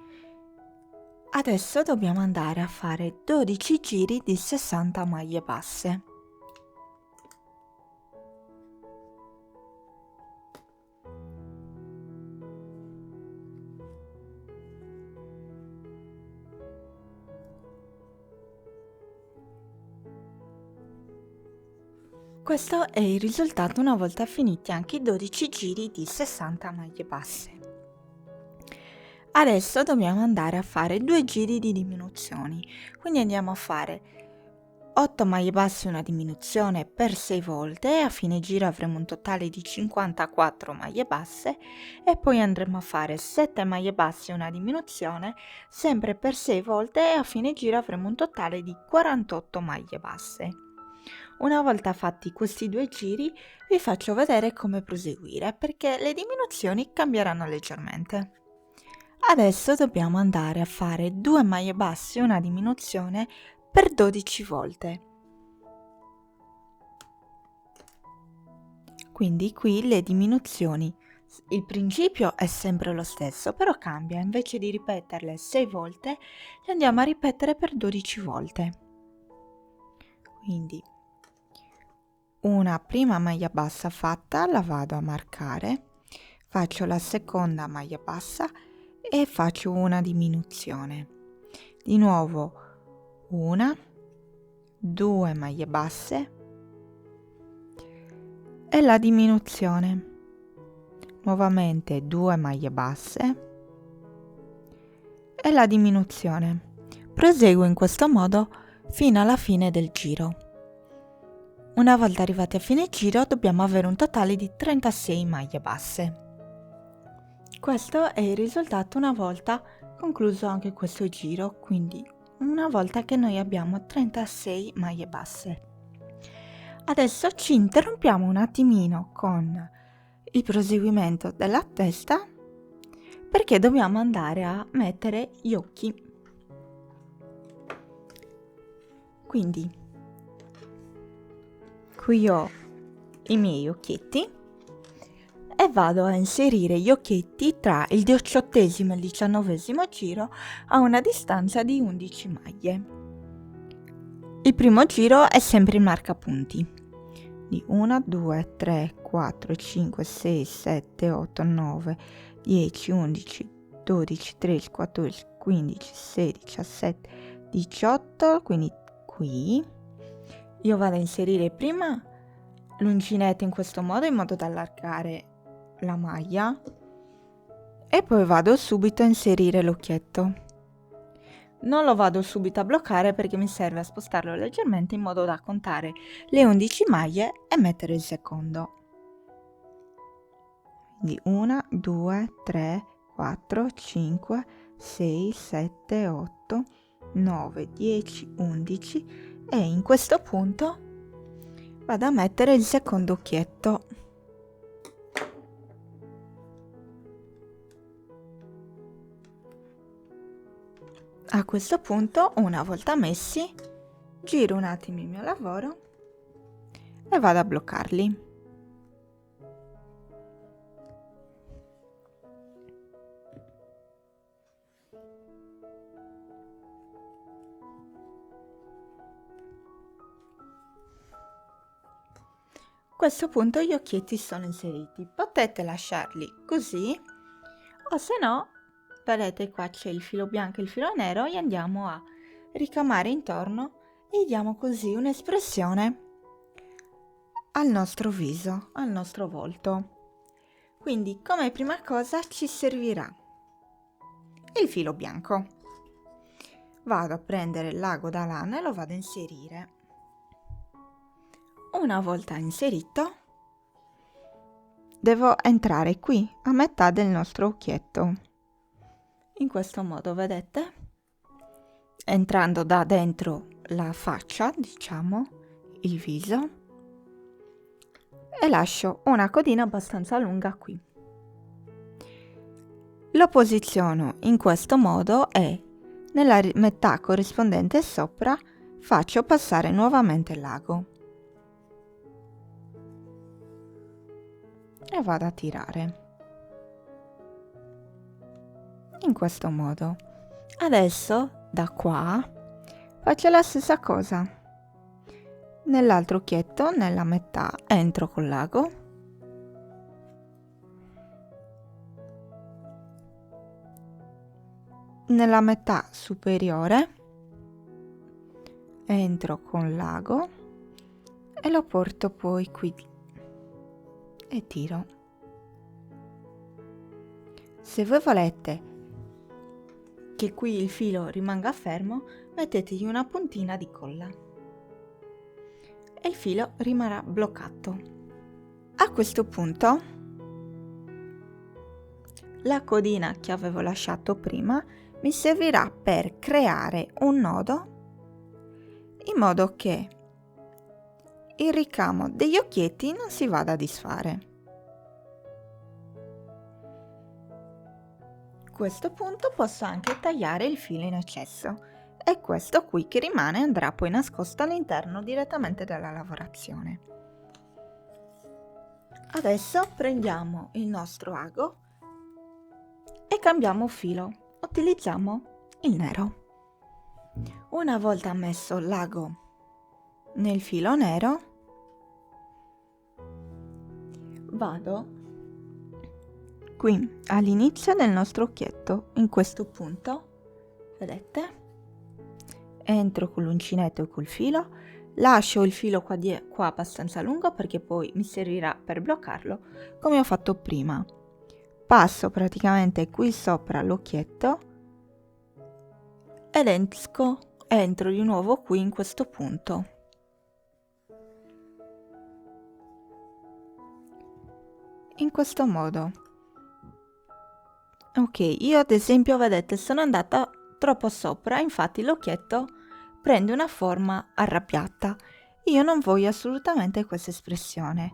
Adesso dobbiamo andare a fare 12 giri di 60 maglie basse. Questo è il risultato una volta finiti anche i 12 giri di 60 maglie basse. Adesso dobbiamo andare a fare 2 giri di diminuzioni, quindi andiamo a fare 8 maglie basse e una diminuzione per 6 volte, a fine giro avremo un totale di 54 maglie basse e poi andremo a fare 7 maglie basse e una diminuzione sempre per 6 volte e a fine giro avremo un totale di 48 maglie basse. Una volta fatti questi 2 giri vi faccio vedere come proseguire perché le diminuzioni cambieranno leggermente. Adesso dobbiamo andare a fare 2 maglie basse e una diminuzione per 12 volte. Quindi qui le diminuzioni, il principio è sempre lo stesso, però cambia, invece di ripeterle 6 volte, le andiamo a ripetere per 12 volte. Quindi una prima maglia bassa fatta, la vado a marcare, faccio la seconda maglia bassa e faccio una diminuzione. Di nuovo 1, 2 maglie basse e la diminuzione. Nuovamente 2 maglie basse e la diminuzione. Proseguo in questo modo fino alla fine del giro. Una volta arrivati a fine giro dobbiamo avere un totale di 36 maglie basse. Questo è il risultato una volta concluso anche questo giro, quindi una volta che noi abbiamo 36 maglie basse. Adesso ci interrompiamo un attimino con il proseguimento della testa perché dobbiamo andare a mettere gli occhi. Quindi qui ho i miei occhietti e vado a inserire gli occhietti tra il 18° e il 19° giro a una distanza di 11 maglie. Il primo giro è sempre il marcapunti di 1, 2, 3, 4, 5, 6, 7, 8, 9, 10, 11, 12, 13, 14, 15, 16, 17, 18, quindi qui io vado a inserire prima l'uncinetto in questo modo in modo da allargare la maglia e poi vado subito a inserire l'occhietto. Non lo vado subito a bloccare perché mi serve a spostarlo leggermente in modo da contare le 11 maglie e mettere il secondo. Quindi 1, 2, 3, 4, 5, 6, 7, 8, 9, 10, 11 e in questo punto vado a mettere il secondo occhietto. A questo punto, una volta messi, giro un attimo il mio lavoro e vado a bloccarli. A questo punto gli occhietti sono inseriti, potete lasciarli così o se no, vedete qua c'è il filo bianco e il filo nero e andiamo a ricamare intorno e diamo così un'espressione al nostro viso, al nostro volto. Quindi come prima cosa ci servirà il filo bianco. Vado a prendere l'ago da lana e lo vado a inserire. Una volta inserito, devo entrare qui a metà del nostro occhietto. In questo modo, vedete? Entrando da dentro la faccia, diciamo, il viso, e lascio una codina abbastanza lunga qui. Lo posiziono in questo modo e nella metà corrispondente sopra faccio passare nuovamente l'ago. E vado a tirare in questo modo. Adesso da qua faccio la stessa cosa. Nell'altro occhietto, nella metà, entro con l'ago nella metà superiore, entro con l'ago e lo porto poi qui e tiro. Se voi volete che qui il filo rimanga fermo, mettetegli una puntina di colla e il filo rimarrà bloccato. A questo punto la codina che avevo lasciato prima mi servirà per creare un nodo in modo che il ricamo degli occhietti non si vada a disfare. A questo punto posso anche tagliare il filo in eccesso e questo qui che rimane andrà poi nascosto all'interno direttamente della lavorazione. Adesso prendiamo il nostro ago e cambiamo filo, utilizziamo il nero. Una volta messo l'ago nel filo nero, vado qui all'inizio del nostro occhietto, in questo punto, vedete? Entro con l'uncinetto e col filo, lascio il filo qua abbastanza lungo perché poi mi servirà per bloccarlo, come ho fatto prima. Passo praticamente qui sopra l'occhietto ed entro di nuovo qui in questo punto. in questo modo. Ok, io ad esempio, vedete, sono andata troppo sopra, infatti l'occhietto prende una forma arrabbiata. Io non voglio assolutamente questa espressione,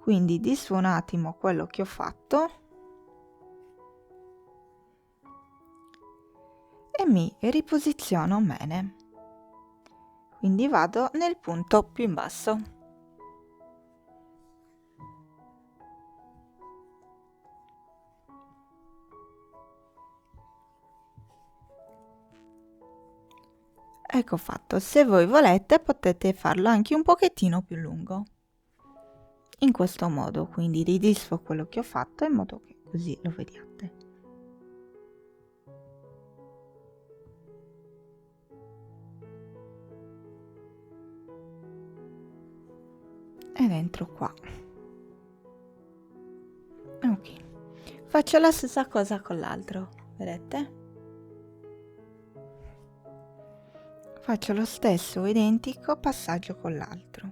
quindi disfo un attimo quello che ho fatto e mi riposiziono bene. Quindi vado nel punto più in basso. Ecco fatto, se voi volete potete farlo anche un pochettino più lungo. In questo modo, quindi ridisfo quello che ho fatto in modo che così lo vediate. Ed entro qua. Ok, faccio la stessa cosa con l'altro, vedete? Faccio lo stesso identico passaggio con l'altro.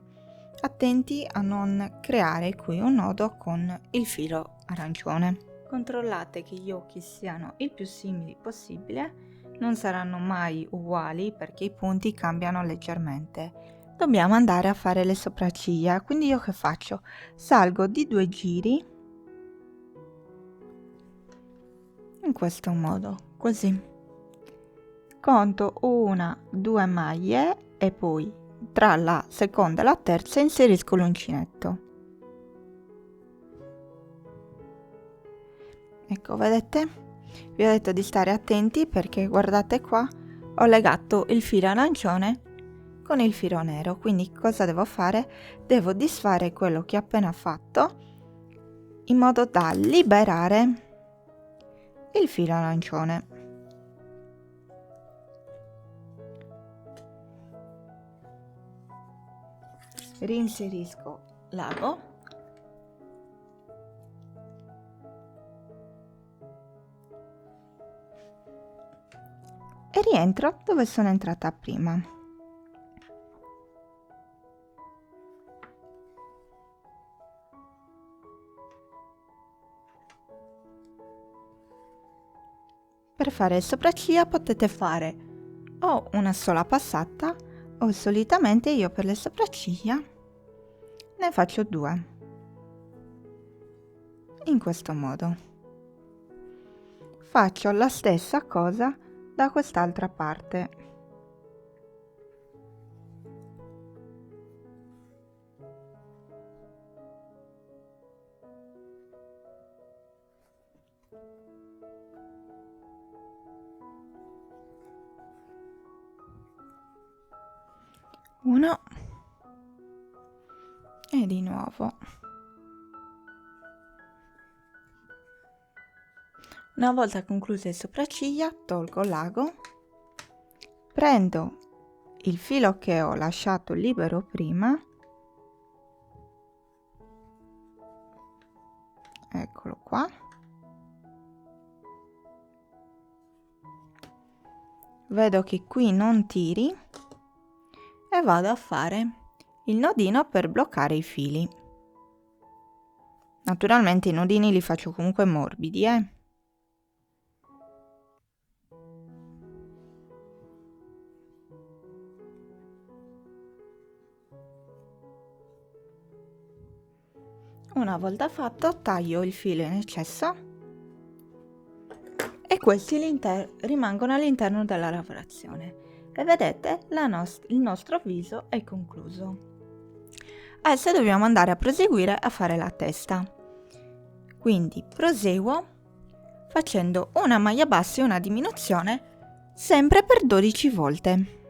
Attenti a non creare qui un nodo con il filo arancione. Controllate che gli occhi siano il più simili possibile, non saranno mai uguali perché i punti cambiano leggermente. Dobbiamo andare a fare le sopracciglia, quindi io che faccio? Salgo di 2 giri in questo modo, così. Conto 1, 2 maglie e poi tra la seconda e la terza inserisco l'uncinetto. Ecco, vedete? Vi ho detto di stare attenti perché guardate qua, ho legato il filo arancione con il filo nero, quindi cosa devo fare? Devo disfare quello che ho appena fatto in modo da liberare il filo arancione. Reinserisco l'ago e rientro dove sono entrata prima. Per fare le sopracciglia potete fare o una sola passata o solitamente io per le sopracciglia ne faccio 2. In questo modo. Faccio la stessa cosa da quest'altra parte. Uno e di nuovo. Una volta concluse le sopracciglia, tolgo l'ago, prendo il filo che ho lasciato libero prima, eccolo qua, vedo che qui non tiri e vado a fare il nodino per bloccare i fili. Naturalmente i nodini li faccio comunque morbidi, Una volta fatto taglio il filo in eccesso e questi rimangono all'interno della lavorazione. E vedete, il nostro viso è concluso. Adesso dobbiamo andare a proseguire a fare la testa. Quindi proseguo facendo una maglia bassa e una diminuzione sempre per 12 volte.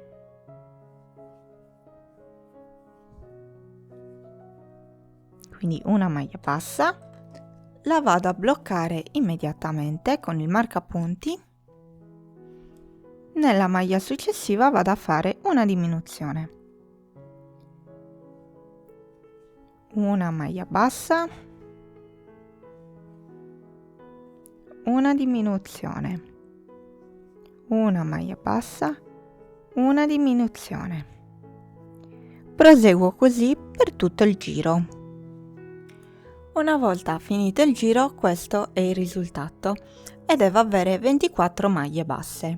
Quindi una maglia bassa, la vado a bloccare immediatamente con il marcapunti. Nella maglia successiva vado a fare una diminuzione. Una maglia bassa, una diminuzione, una maglia bassa, una diminuzione. Proseguo così per tutto il giro. Una volta finito il giro, questo è il risultato e devo avere 24 maglie basse.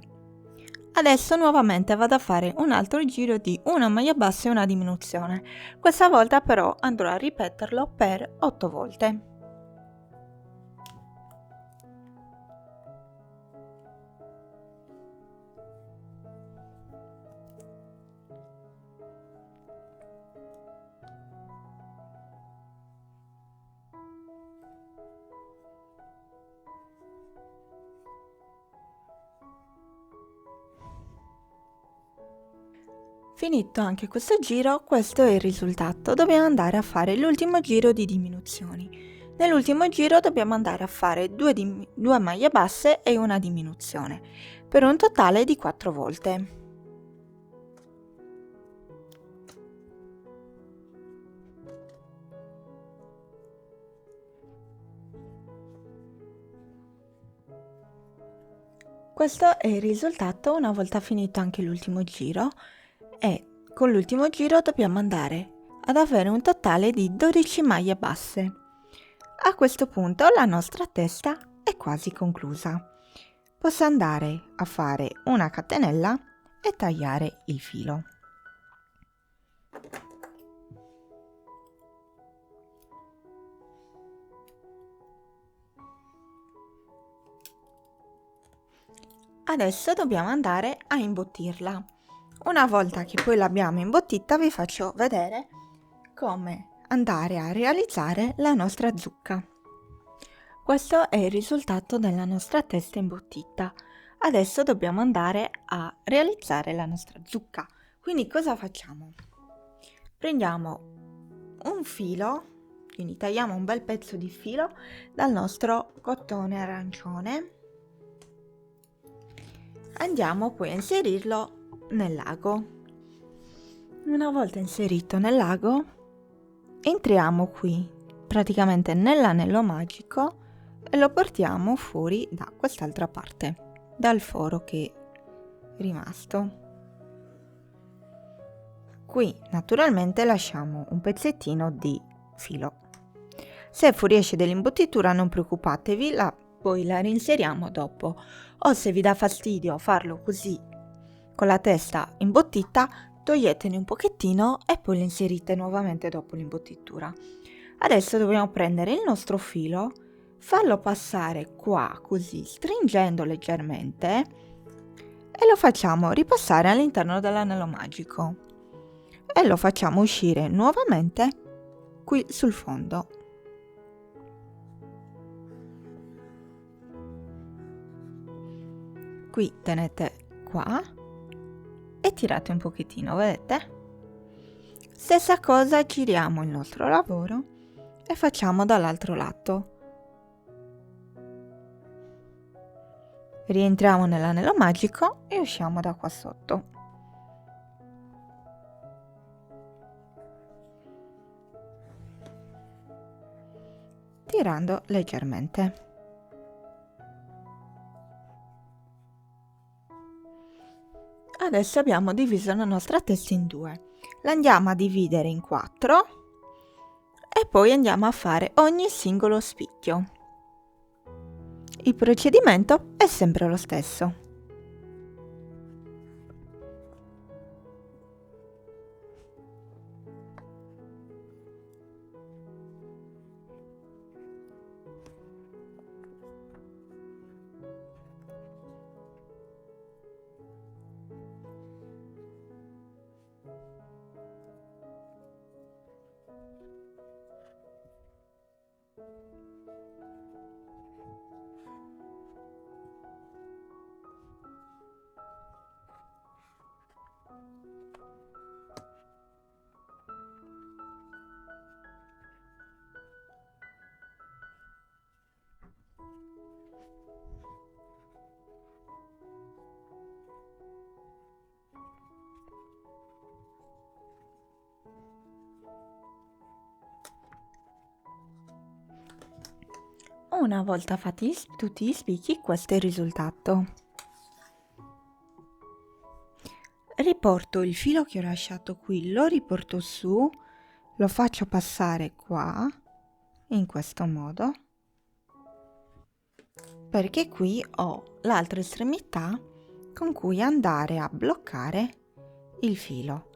Adesso nuovamente vado a fare un altro giro di una maglia bassa e una diminuzione. Questa volta però andrò a ripeterlo per 8 volte. Finito anche questo giro, questo è il risultato. Dobbiamo andare a fare l'ultimo giro di diminuzioni. Nell'ultimo giro dobbiamo andare a fare due maglie basse e una diminuzione, per un totale di 4 volte. Questo è il risultato una volta finito anche l'ultimo giro. E con l'ultimo giro dobbiamo andare ad avere un totale di 12 maglie basse. A questo punto la nostra testa è quasi conclusa. Posso andare a fare una catenella e tagliare il filo. Adesso dobbiamo andare a imbottirla. Una volta che poi l'abbiamo imbottita vi faccio vedere come andare a realizzare la nostra zucca. Questo è il risultato della nostra testa imbottita. Adesso dobbiamo andare a realizzare la nostra zucca. Quindi cosa facciamo? Prendiamo un filo, quindi tagliamo un bel pezzo di filo dal nostro cotone arancione. Andiamo poi a inserirlo nel lago. Una volta inserito nel lago, entriamo qui praticamente nell'anello magico e lo portiamo fuori da quest'altra parte, dal foro che è rimasto. Qui naturalmente lasciamo un pezzettino di filo. Se fuoriesce dell'imbottitura non preoccupatevi, poi la reinseriamo dopo, o se vi dà fastidio farlo così con la testa imbottita, toglietene un pochettino e poi lo inserite nuovamente dopo l'imbottitura. Adesso dobbiamo prendere il nostro filo, farlo passare qua così, stringendo leggermente, e lo facciamo ripassare all'interno dell'anello magico e lo facciamo uscire nuovamente qui sul fondo. Qui tenete qua e tirate un pochettino, vedete? Stessa cosa, giriamo il nostro lavoro e facciamo dall'altro lato. Rientriamo nell'anello magico e usciamo da qua sotto. Tirando leggermente. Adesso abbiamo diviso la nostra testa in due. La andiamo a dividere in 4 e poi andiamo a fare ogni singolo spicchio. Il procedimento è sempre lo stesso. Una volta fatti tutti gli spicchi, questo è il risultato. Riporto il filo che ho lasciato qui, lo riporto su, lo faccio passare qua in questo modo, perché qui ho l'altra estremità con cui andare a bloccare il filo.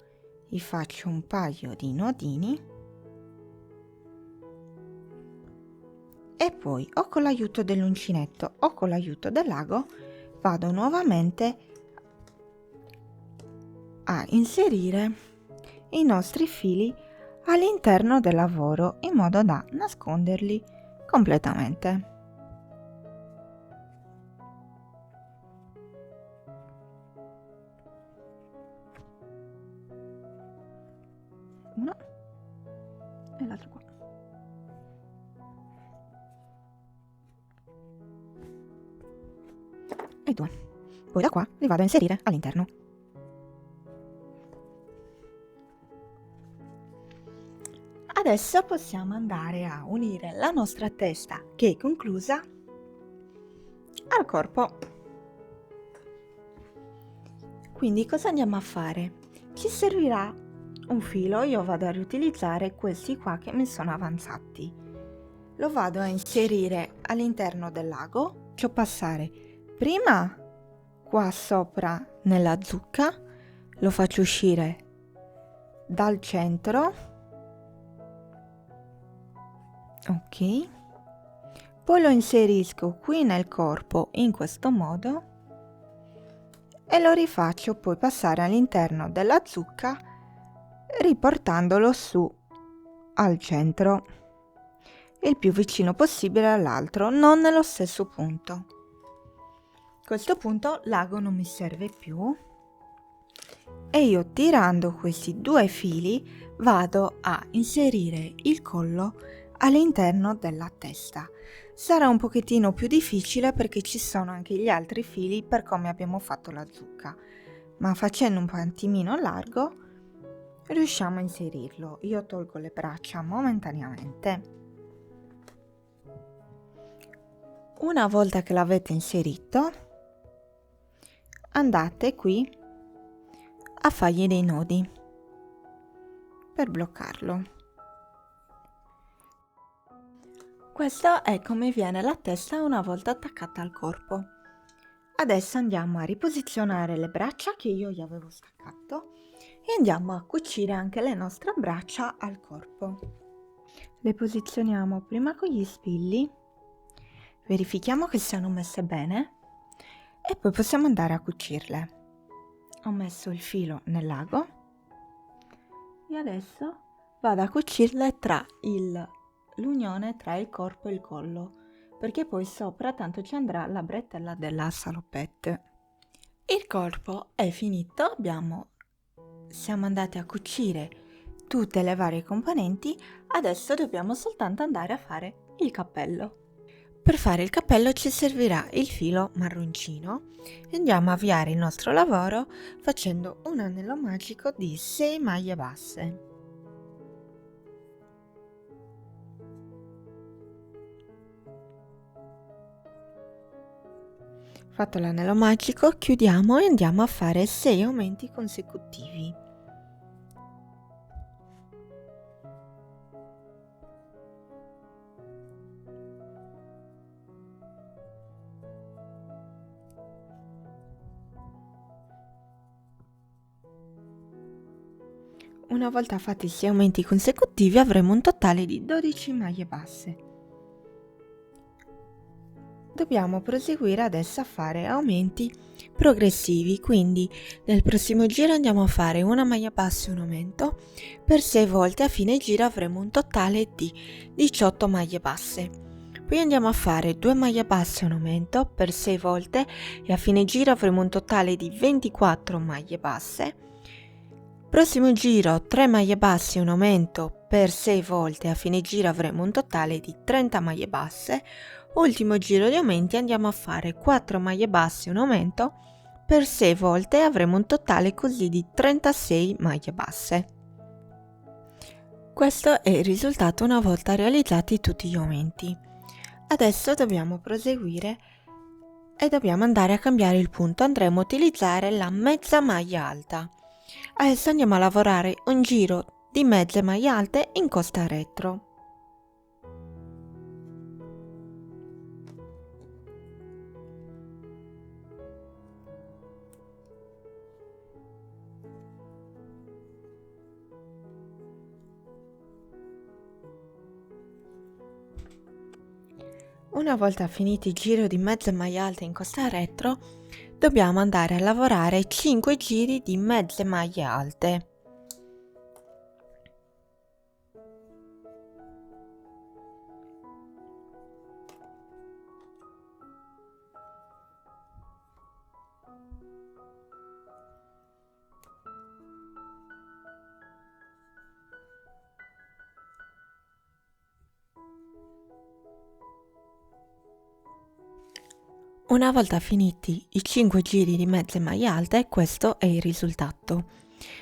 Vi faccio un paio di nodini e poi o con l'aiuto dell'uncinetto o con l'aiuto dell'ago vado nuovamente a inserire i nostri fili all'interno del lavoro in modo da nasconderli completamente. Uno e l'altro qua. E due. Poi da qua li vado a inserire all'interno. Adesso possiamo andare a unire la nostra testa, che è conclusa, al corpo. Quindi cosa andiamo a fare? Ci servirà un filo, io vado a riutilizzare questi qua che mi sono avanzati. Lo vado a inserire all'interno del lago, faccio passare prima qua sopra nella zucca, lo faccio uscire dal centro. Ok, poi lo inserisco qui nel corpo in questo modo e lo rifaccio poi passare all'interno della zucca riportandolo su al centro, il più vicino possibile all'altro, non nello stesso punto. A questo punto l'ago non mi serve più e io, tirando questi due fili, vado a inserire il collo all'interno della testa. Sarà un pochettino più difficile perché ci sono anche gli altri fili per come abbiamo fatto la zucca, ma facendo un po' attimino largo riusciamo a inserirlo. Io tolgo le braccia momentaneamente. Una volta che l'avete inserito, andate qui a fargli dei nodi per bloccarlo. Questo è come viene la testa una volta attaccata al corpo. Adesso andiamo a riposizionare le braccia che io gli avevo staccato e andiamo a cucire anche le nostre braccia al corpo. Le posizioniamo prima con gli spilli, verifichiamo che siano messe bene e poi possiamo andare a cucirle. Ho messo il filo nell'ago e adesso vado a cucirle tra l'unione tra il corpo e il collo, perché poi sopra tanto ci andrà la bretella della salopette. Il corpo è finito, siamo andati a cucire tutte le varie componenti, adesso dobbiamo soltanto andare a fare il cappello. Per fare il cappello ci servirà il filo marroncino e andiamo a avviare il nostro lavoro facendo un anello magico di 6 maglie basse. Fatto l'anello magico, chiudiamo e andiamo a fare 6 aumenti consecutivi. Una volta fatti i 6 aumenti consecutivi avremo un totale di 12 maglie basse. Dobbiamo proseguire adesso a fare aumenti progressivi, quindi nel prossimo giro andiamo a fare una maglia bassa e un aumento, per 6 volte a fine giro avremo un totale di 18 maglie basse. Poi andiamo a fare 2 maglie basse e un aumento per 6 volte e a fine giro avremo un totale di 24 maglie basse. Prossimo giro 3 maglie basse e un aumento per 6 volte e a fine giro avremo un totale di 30 maglie basse. Ultimo giro di aumenti andiamo a fare 4 maglie basse e un aumento per 6 volte e avremo un totale così di 36 maglie basse. Questo è il risultato una volta realizzati tutti gli aumenti. Adesso dobbiamo proseguire e dobbiamo andare a cambiare il punto, andremo a utilizzare la mezza maglia alta. Adesso andiamo a lavorare un giro di mezze maglie alte in costa retro. Una volta finito il giro di mezze maglie alte in costa retro, dobbiamo andare a lavorare 5 giri di mezze maglie alte. Una volta finiti i 5 giri di mezze maglie alte, questo è il risultato.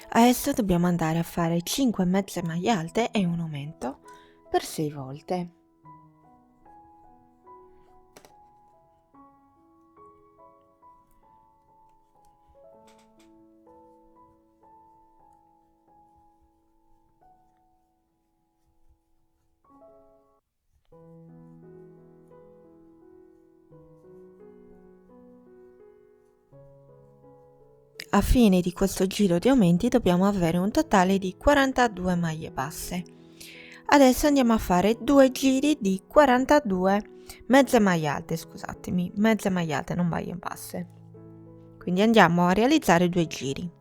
Adesso dobbiamo andare a fare 5 mezze maglie alte e un aumento per 6 volte. A fine di questo giro di aumenti dobbiamo avere un totale di 42 maglie basse. Adesso andiamo a fare 2 giri di 42 mezze maglie alte, scusatemi, mezze maglie alte, non maglie basse. Quindi andiamo a realizzare 2 giri.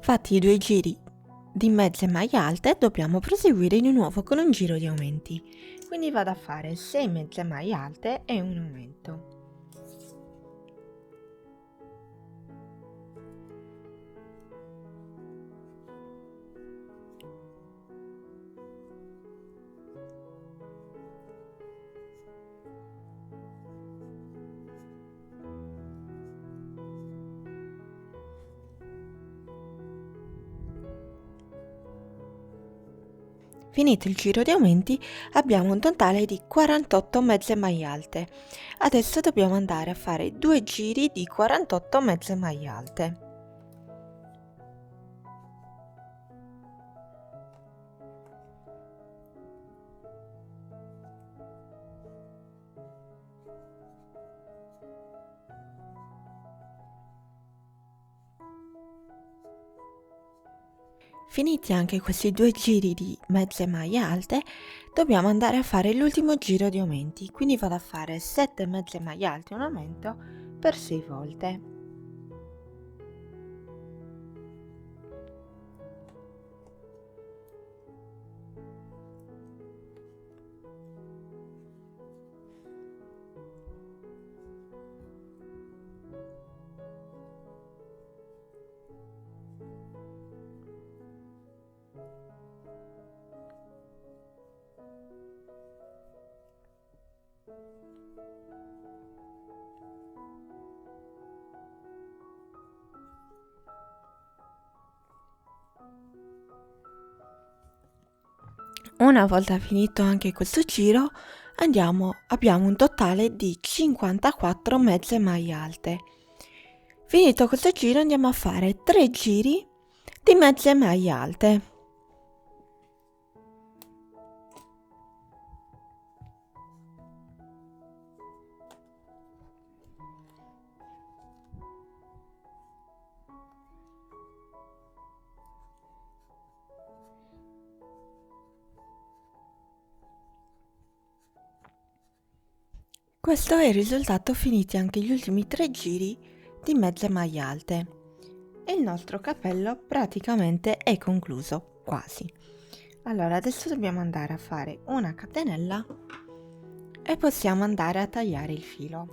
Fatti i 2 giri di mezze maglie alte, dobbiamo proseguire di nuovo con un giro di aumenti. Quindi vado a fare 6 mezze maglie alte e un aumento. Finito il giro di aumenti abbiamo un totale di 48 mezze maglie alte. Adesso dobbiamo andare a fare 2 giri di 48 mezze maglie alte. Finiti anche questi 2 giri di mezze maglie alte, dobbiamo andare a fare l'ultimo giro di aumenti, quindi vado a fare 7 mezze maglie alte e un aumento per 6 volte. Una volta finito anche questo giro, abbiamo un totale di 54 mezze maglie alte. Finito questo giro andiamo a fare 3 giri di mezze maglie alte. Questo è il risultato finiti anche gli ultimi 3 giri di mezze maglie alte. E il nostro cappello praticamente è concluso, quasi. Allora, adesso dobbiamo andare a fare una catenella e possiamo andare a tagliare il filo.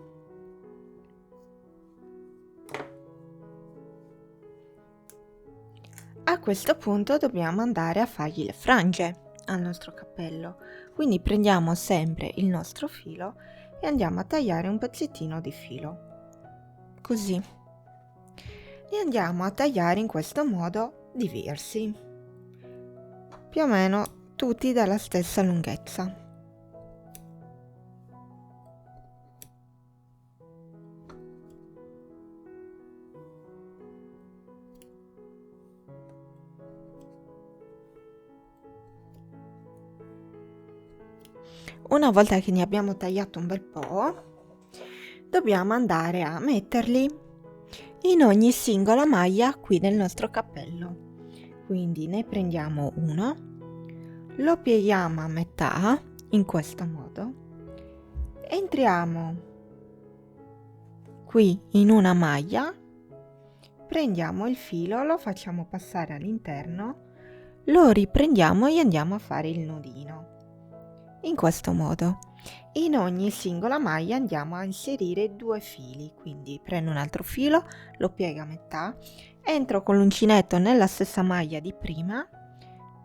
A questo punto dobbiamo andare a fargli le frange al nostro cappello, quindi prendiamo sempre il nostro filo e andiamo a tagliare un pezzettino di filo, così. Li andiamo a tagliare in questo modo diversi, più o meno tutti dalla stessa lunghezza. Una volta che ne abbiamo tagliato un bel po', dobbiamo andare a metterli in ogni singola maglia qui del nostro cappello. Quindi ne prendiamo uno, lo pieghiamo a metà in questo modo, entriamo qui in una maglia, prendiamo il filo, lo facciamo passare all'interno, lo riprendiamo e andiamo a fare il nodino. In questo modo, in ogni singola maglia andiamo a inserire 2 fili, quindi prendo un altro filo, lo piego a metà, entro con l'uncinetto nella stessa maglia di prima,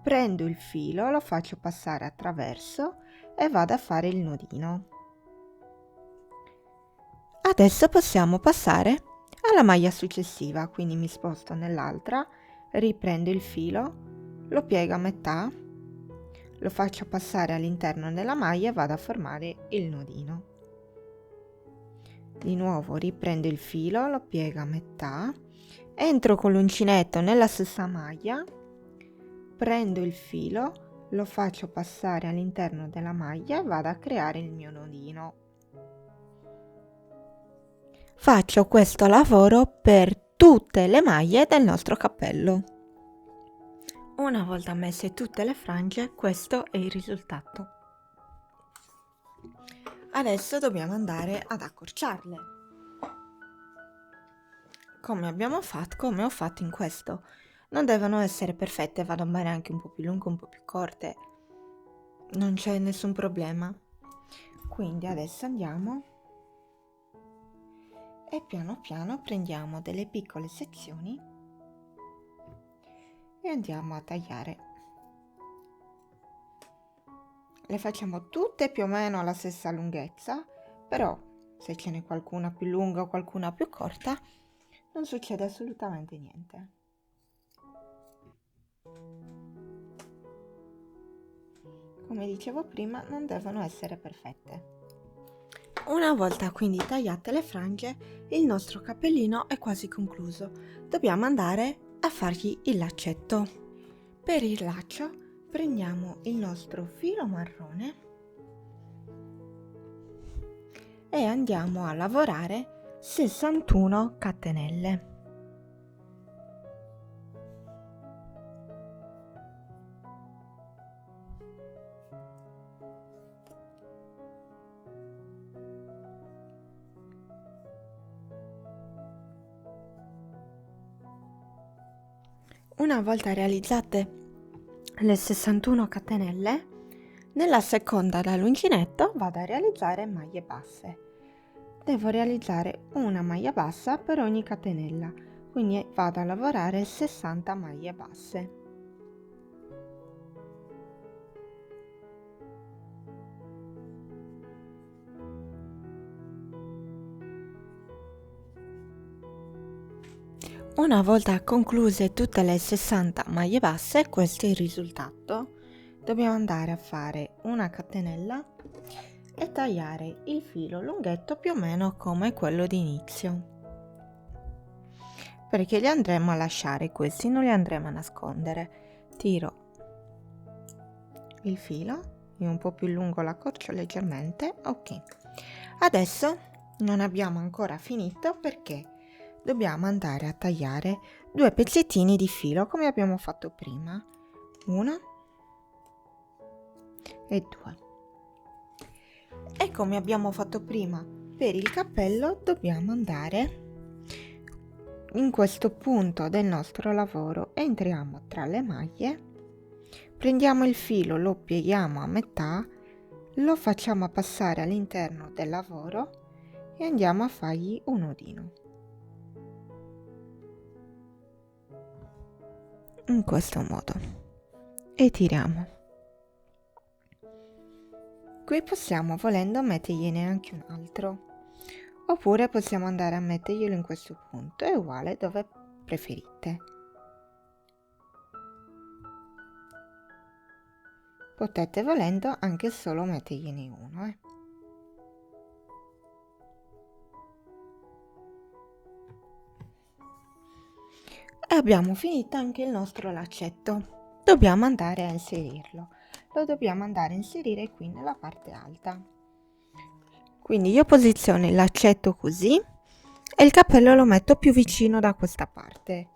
prendo il filo, lo faccio passare attraverso e vado a fare il nodino. Adesso possiamo passare alla maglia successiva, quindi mi sposto nell'altra, riprendo il filo, lo piego a metà, lo faccio passare all'interno della maglia e vado a formare il nodino. Di nuovo riprendo il filo, lo piego a metà, entro con l'uncinetto nella stessa maglia, prendo il filo, lo faccio passare all'interno della maglia e vado a creare il mio nodino. Faccio questo lavoro per tutte le maglie del nostro cappello. Una volta messe tutte le frange, questo è il risultato. Adesso dobbiamo andare ad accorciarle. Come ho fatto in questo. Non devono essere perfette, vado bene anche un po' più lunghe, un po' più corte. Non c'è nessun problema. Quindi adesso andiamo e piano piano prendiamo delle piccole sezioni e andiamo a tagliare. Le facciamo tutte più o meno alla stessa lunghezza, però se ce n'è qualcuna più lunga o qualcuna più corta non succede assolutamente niente. Come dicevo prima, non devono essere perfette. Una volta quindi tagliate le frange, il nostro cappellino è quasi concluso. Dobbiamo andare a fargli il laccetto. Per il laccio prendiamo il nostro filo marrone e andiamo a lavorare 61 catenelle. Una volta realizzate le 61 catenelle, nella seconda dall'uncinetto vado a realizzare maglie basse. Devo realizzare una maglia bassa per ogni catenella, quindi vado a lavorare 60 maglie basse. Una volta concluse tutte le 60 maglie basse, questo è il risultato. Dobbiamo andare a fare una catenella e tagliare il filo lunghetto più o meno come quello di inizio, perché li andremo a lasciare questi, non li andremo a nascondere. Tiro il filo e un po' più lungo l'accorcio leggermente. Ok, adesso non abbiamo ancora finito perché dobbiamo andare a tagliare 2 pezzettini di filo come abbiamo fatto prima, 1 e 2. E come abbiamo fatto prima per il cappello, dobbiamo andare in questo punto del nostro lavoro, entriamo tra le maglie, prendiamo il filo, lo pieghiamo a metà, lo facciamo passare all'interno del lavoro e andiamo a fargli un nodino. In questo modo e tiriamo. Qui possiamo, volendo, mettergliene anche un altro, oppure possiamo andare a metterglielo in questo punto, è uguale dove preferite. Potete, volendo, anche solo mettergliene uno. E abbiamo finito anche il nostro laccetto. Dobbiamo andare a inserirlo. lo dobbiamo andare a inserire qui nella parte alta. Quindi io posiziono il laccetto così e il cappello lo metto più vicino da questa parte,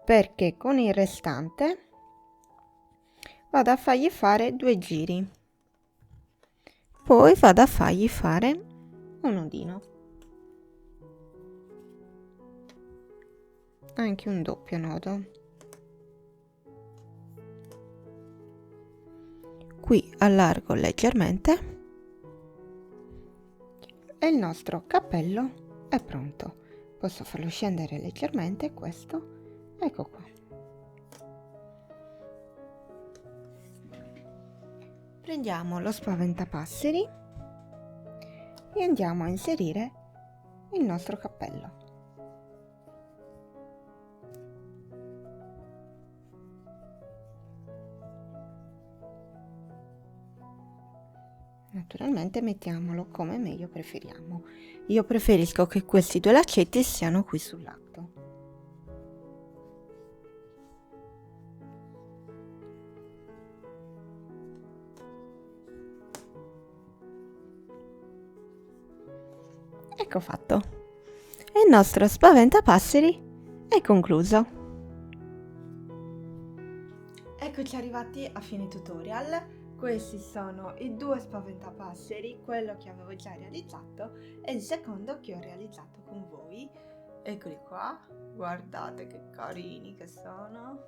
perché con il restante vado a fargli fare 2 giri, poi vado a fargli fare un nodino, anche un doppio nodo. Qui allargo leggermente e il nostro cappello è pronto. Posso farlo scendere leggermente, questo, ecco qua. Prendiamo lo spaventapasseri e andiamo a inserire il nostro cappello. Naturalmente mettiamolo come meglio preferiamo. Io preferisco che questi 2 laccetti siano qui sul lato. Ecco fatto. E il nostro spaventapasseri è concluso. Eccoci arrivati a fine tutorial. Questi sono i 2 spaventapasseri, quello che avevo già realizzato e il secondo che ho realizzato con voi. Eccoli qua, guardate che carini che sono.